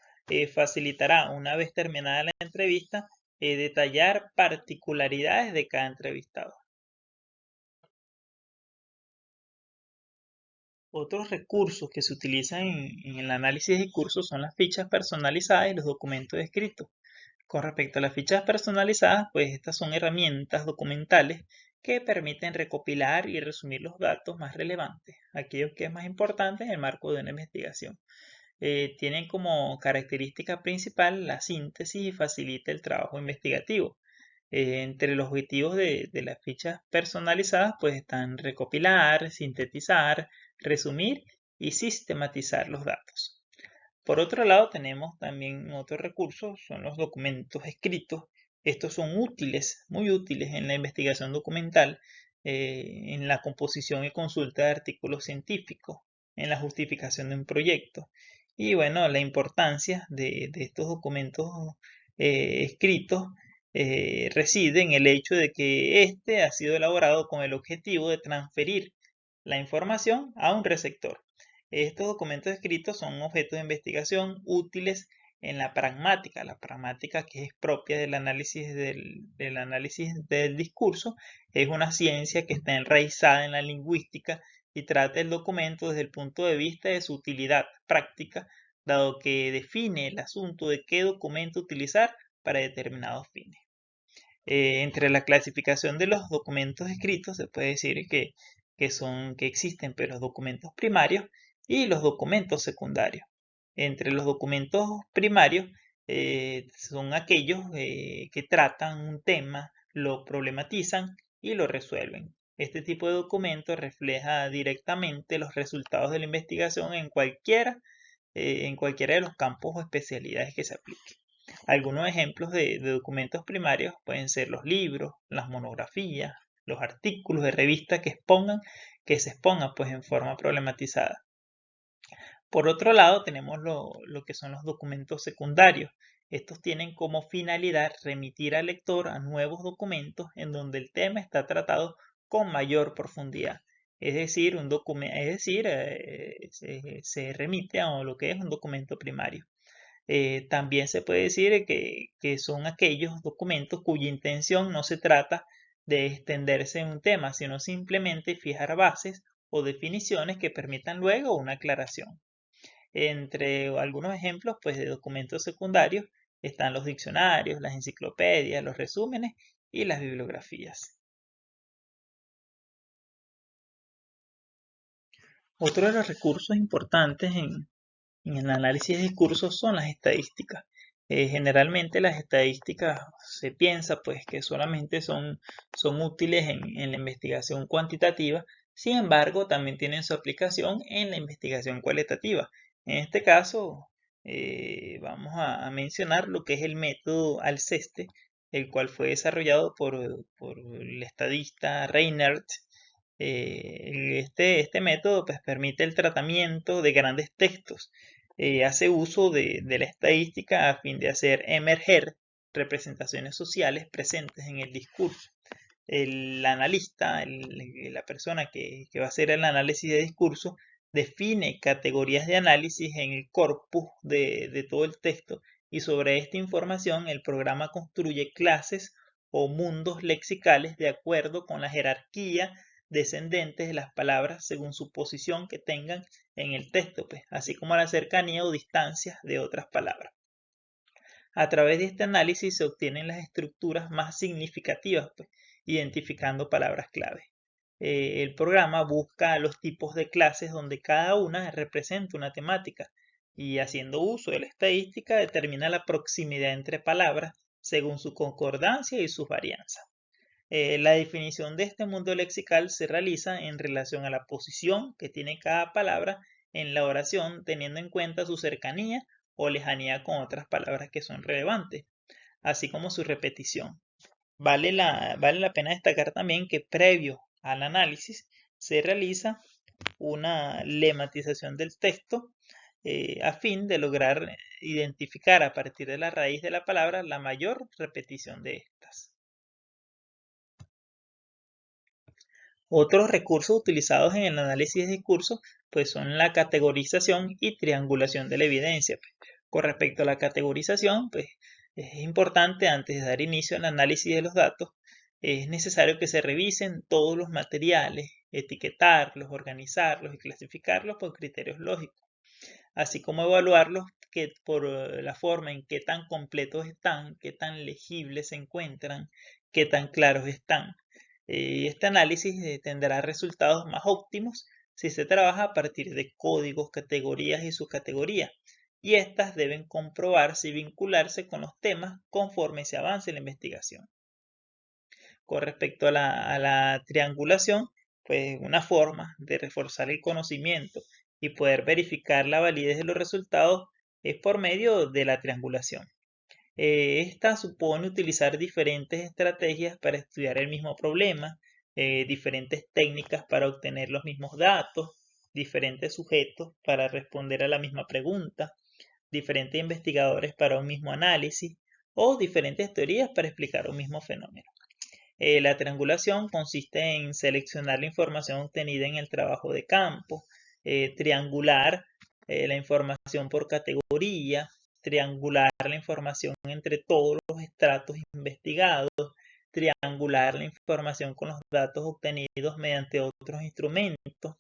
facilitará, una vez terminada la entrevista, detallar particularidades de cada entrevistado. Otros recursos que se utilizan en el análisis de discursos son las fichas personalizadas y los documentos escritos. Con respecto a las fichas personalizadas, pues estas son herramientas documentales que permiten recopilar y resumir los datos más relevantes, aquellos que es más importante en el marco de una investigación. Tienen como característica principal la síntesis y facilita el trabajo investigativo. Entre los objetivos de las fichas personalizadas, pues están recopilar, sintetizar, resumir y sistematizar los datos. Por otro lado, tenemos también otro recurso, son los documentos escritos. Estos son útiles, muy útiles en la investigación documental, en la composición y consulta de artículos científicos, en la justificación de un proyecto. Y bueno, la importancia de estos documentos escritos reside en el hecho de que este ha sido elaborado con el objetivo de transferir la información a un receptor. Estos documentos escritos son objetos de investigación útiles en la pragmática que es propia del análisis del discurso, es una ciencia que está enraizada en la lingüística y trata el documento desde el punto de vista de su utilidad práctica, dado que define el asunto de qué documento utilizar para determinados fines. Entre la clasificación de los documentos escritos se puede decir que existen pues, los documentos primarios y los documentos secundarios. Entre los documentos primarios son aquellos que tratan un tema, lo problematizan y lo resuelven. Este tipo de documento refleja directamente los resultados de la investigación en cualquiera de los campos o especialidades que se apliquen. Algunos ejemplos de documentos primarios pueden ser los libros, las monografías, los artículos de revista que se expongan pues en forma problematizada. Por otro lado, tenemos lo que son los documentos secundarios. Estos tienen como finalidad remitir al lector a nuevos documentos en donde el tema está tratado con mayor profundidad. Es decir, se remite a lo que es un documento primario. También se puede decir que son aquellos documentos cuya intención no se trata de extenderse en un tema, sino simplemente fijar bases o definiciones que permitan luego una aclaración. Entre algunos ejemplos pues, de documentos secundarios están los diccionarios, las enciclopedias, los resúmenes y las bibliografías. Otro de los recursos importantes en el análisis de discursos son las estadísticas. Generalmente las estadísticas se piensa pues que solamente son útiles en la investigación cuantitativa, sin embargo también tienen su aplicación en la investigación cualitativa. En este caso vamos a mencionar lo que es el método Alceste, el cual fue desarrollado por el estadista Reinert. Este método pues, permite el tratamiento de grandes textos. Hace uso de la estadística a fin de hacer emerger representaciones sociales presentes en el discurso. El analista, la persona que va a hacer el análisis de discurso, define categorías de análisis en el corpus de todo el texto y sobre esta información el programa construye clases o mundos lexicales de acuerdo con la jerarquía descendentes de las palabras según su posición que tengan en el texto, pues, así como la cercanía o distancia de otras palabras. A través de este análisis se obtienen las estructuras más significativas, pues, identificando palabras clave. El programa busca los tipos de clases donde cada una representa una temática y haciendo uso de la estadística determina la proximidad entre palabras según su concordancia y sus varianzas. La definición de este mundo lexical se realiza en relación a la posición que tiene cada palabra en la oración, teniendo en cuenta su cercanía o lejanía con otras palabras que son relevantes, así como su repetición. Vale la pena destacar también que previo al análisis se realiza una lematización del texto a fin de lograr identificar a partir de la raíz de la palabra la mayor repetición de estas. Otros recursos utilizados en el análisis de discursos pues son la categorización y triangulación de la evidencia. Con respecto a la categorización, pues es importante antes de dar inicio al análisis de los datos, es necesario que se revisen todos los materiales, etiquetarlos, organizarlos y clasificarlos por criterios lógicos, así como evaluarlos por la forma en qué tan completos están, qué tan legibles se encuentran, qué tan claros están. Este análisis tendrá resultados más óptimos si se trabaja a partir de códigos, categorías y subcategorías, y estas deben comprobarse y vincularse con los temas conforme se avance en la investigación. Con respecto a la triangulación, pues una forma de reforzar el conocimiento y poder verificar la validez de los resultados es por medio de la triangulación. Esta supone utilizar diferentes estrategias para estudiar el mismo problema, diferentes técnicas para obtener los mismos datos, diferentes sujetos para responder a la misma pregunta, diferentes investigadores para un mismo análisis o diferentes teorías para explicar un mismo fenómeno. La triangulación consiste en seleccionar la información obtenida en el trabajo de campo, triangular la información por categoría, triangular la información entre todos los estratos investigados, triangular la información con los datos obtenidos mediante otros instrumentos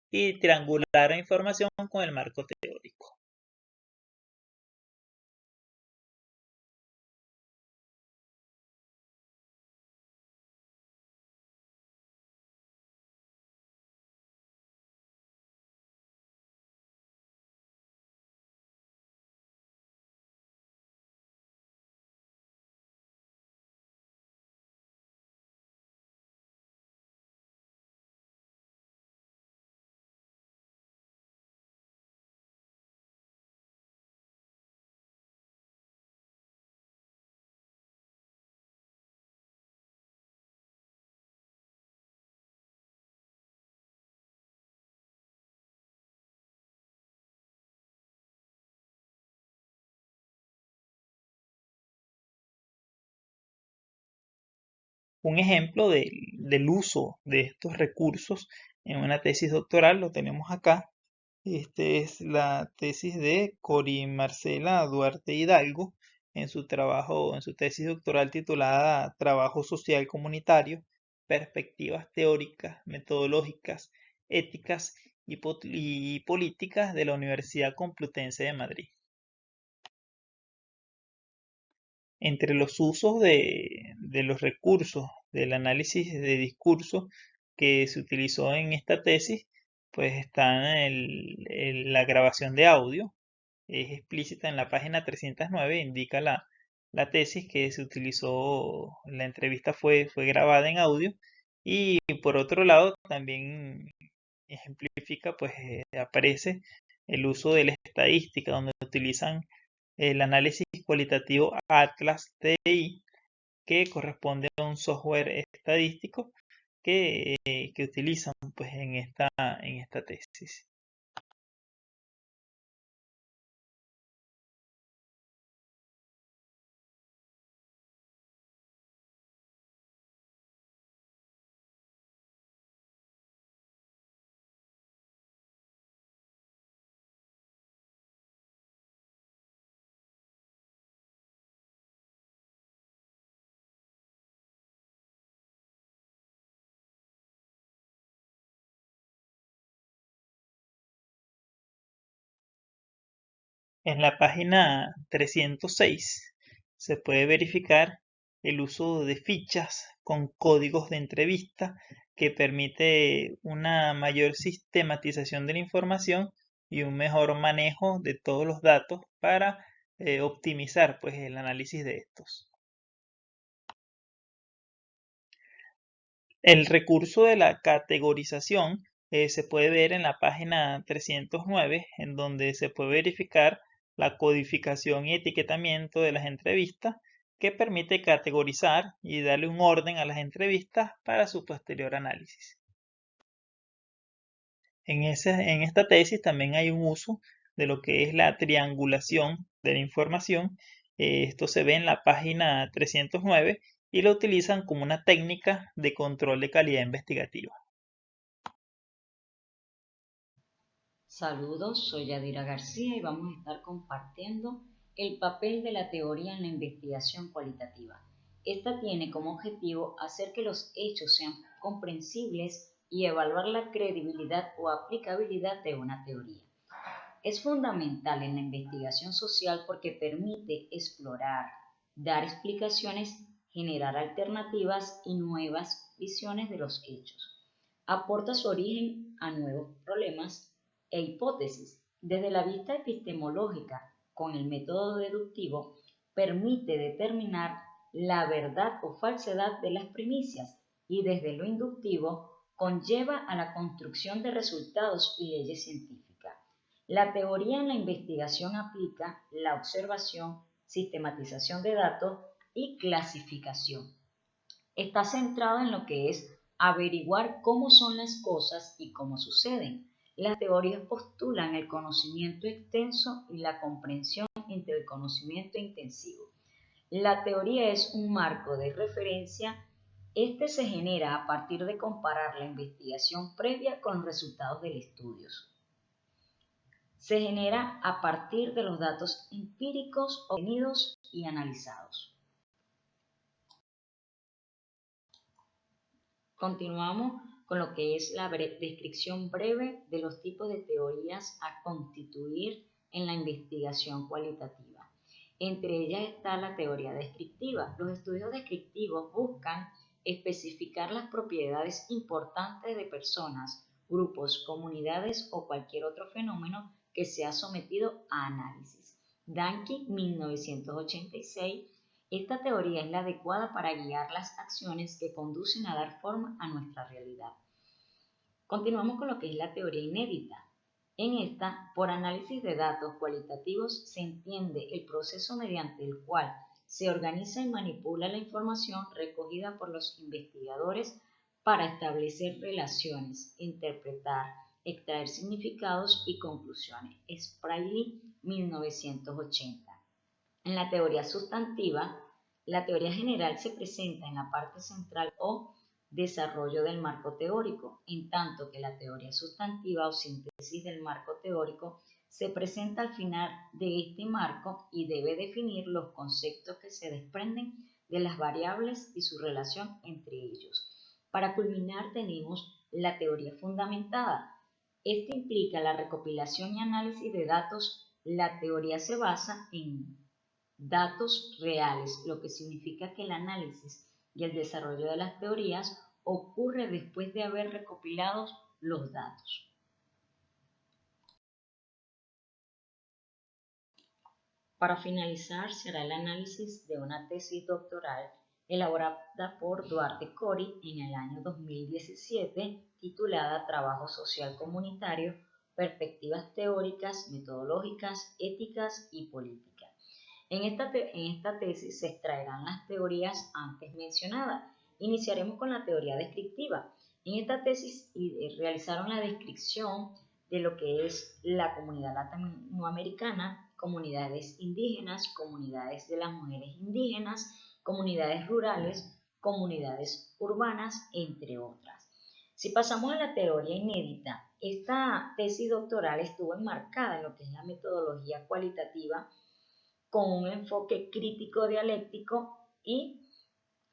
y triangular la información con el marco teórico. Un ejemplo del uso de estos recursos en una tesis doctoral lo tenemos acá. Este es la tesis de Cori Marcela Duarte Hidalgo en su tesis doctoral titulada Trabajo Social Comunitario, Perspectivas Teóricas, Metodológicas, Éticas y Políticas de la Universidad Complutense de Madrid. Entre los usos de los recursos del análisis de discurso que se utilizó en esta tesis, pues está la grabación de audio, es explícita en la página 309, indica la tesis que se utilizó, la entrevista fue grabada en audio, y por otro lado también ejemplifica, pues aparece el uso de la estadística, donde utilizan el análisis cualitativo Atlas TI, que corresponde a un software estadístico que utilizan pues en esta tesis. En la página 306 se puede verificar el uso de fichas con códigos de entrevista que permite una mayor sistematización de la información y un mejor manejo de todos los datos para optimizar pues, el análisis de estos. El recurso de la categorización se puede ver en la página 309, en donde se puede verificar la codificación y etiquetamiento de las entrevistas, que permite categorizar y darle un orden a las entrevistas para su posterior análisis. En esta tesis también hay un uso de lo que es la triangulación de la información. Esto se ve en la página 309 y lo utilizan como una técnica de control de calidad investigativa. Saludos, soy Yadira García y vamos a estar compartiendo el papel de la teoría en la investigación cualitativa. Esta tiene como objetivo hacer que los hechos sean comprensibles y evaluar la credibilidad o aplicabilidad de una teoría. Es fundamental en la investigación social porque permite explorar, dar explicaciones, generar alternativas y nuevas visiones de los hechos. Aporta su origen a nuevos problemas e hipótesis. Desde la vista epistemológica, con el método deductivo, permite determinar la verdad o falsedad de las primicias y desde lo inductivo conlleva a la construcción de resultados y leyes científicas. La teoría en la investigación aplica la observación, sistematización de datos y clasificación. Está centrado en lo que es averiguar cómo son las cosas y cómo suceden. Las teorías postulan el conocimiento extenso y la comprensión entre el conocimiento intensivo. La teoría es un marco de referencia. Este se genera a partir de comparar la investigación previa con los resultados del estudio. Se genera a partir de los datos empíricos obtenidos y analizados. Continuamos con lo que es la descripción breve de los tipos de teorías a constituir en la investigación cualitativa. Entre ellas está la teoría descriptiva. Los estudios descriptivos buscan especificar las propiedades importantes de personas, grupos, comunidades o cualquier otro fenómeno que sea sometido a análisis. Danke, 1986. Esta teoría es la adecuada para guiar las acciones que conducen a dar forma a nuestra realidad. Continuamos con lo que es la teoría inédita. En esta, por análisis de datos cualitativos, se entiende el proceso mediante el cual se organiza y manipula la información recogida por los investigadores para establecer relaciones, interpretar, extraer significados y conclusiones. Sprague, 1980. En la teoría sustantiva, la teoría general se presenta en la parte central o desarrollo del marco teórico, en tanto que la teoría sustantiva o síntesis del marco teórico se presenta al final de este marco y debe definir los conceptos que se desprenden de las variables y su relación entre ellos. Para culminar tenemos la teoría fundamentada. Esta implica la recopilación y análisis de datos. La teoría se basa en datos reales, lo que significa que el análisis y el desarrollo de las teorías ocurre después de haber recopilado los datos. Para finalizar, será el análisis de una tesis doctoral elaborada por Duarte Cori en el año 2017, titulada Trabajo Social Comunitario, Perspectivas Teóricas, Metodológicas, Éticas y Políticas. En esta tesis se extraerán las teorías antes mencionadas. Iniciaremos con la teoría descriptiva. En esta tesis realizaron la descripción de lo que es la comunidad latinoamericana, comunidades indígenas, comunidades de las mujeres indígenas, comunidades rurales, comunidades urbanas, entre otras. Si pasamos a la teoría inédita, esta tesis doctoral estuvo enmarcada en lo que es la metodología cualitativa con un enfoque crítico dialéctico y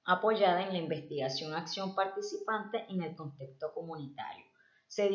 apoyada en la investigación-acción participante en el contexto comunitario. Se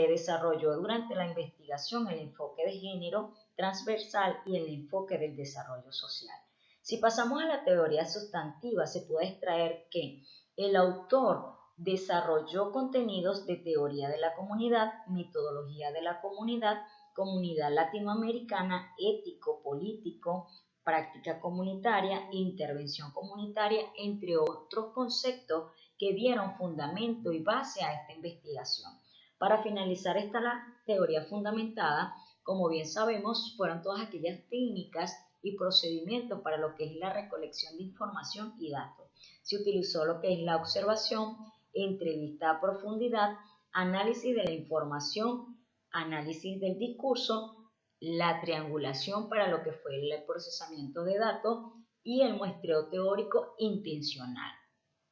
desarrolló durante la investigación el enfoque de género transversal y el enfoque del desarrollo social. Si pasamos a la teoría sustantiva, se puede extraer que el autor desarrolló contenidos de teoría de la comunidad, metodología de la comunidad, comunidad latinoamericana, ético, político, práctica comunitaria, intervención comunitaria, entre otros conceptos que dieron fundamento y base a esta investigación. Para finalizar está la teoría fundamentada, como bien sabemos, fueron todas aquellas técnicas y procedimientos para lo que es la recolección de información y datos. Se utilizó lo que es la observación, entrevista a profundidad, análisis de la información, análisis del discurso, la triangulación para lo que fue el procesamiento de datos y el muestreo teórico intencional.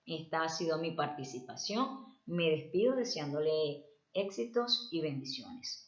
Esta ha sido mi participación. Me despido deseándole éxitos y bendiciones.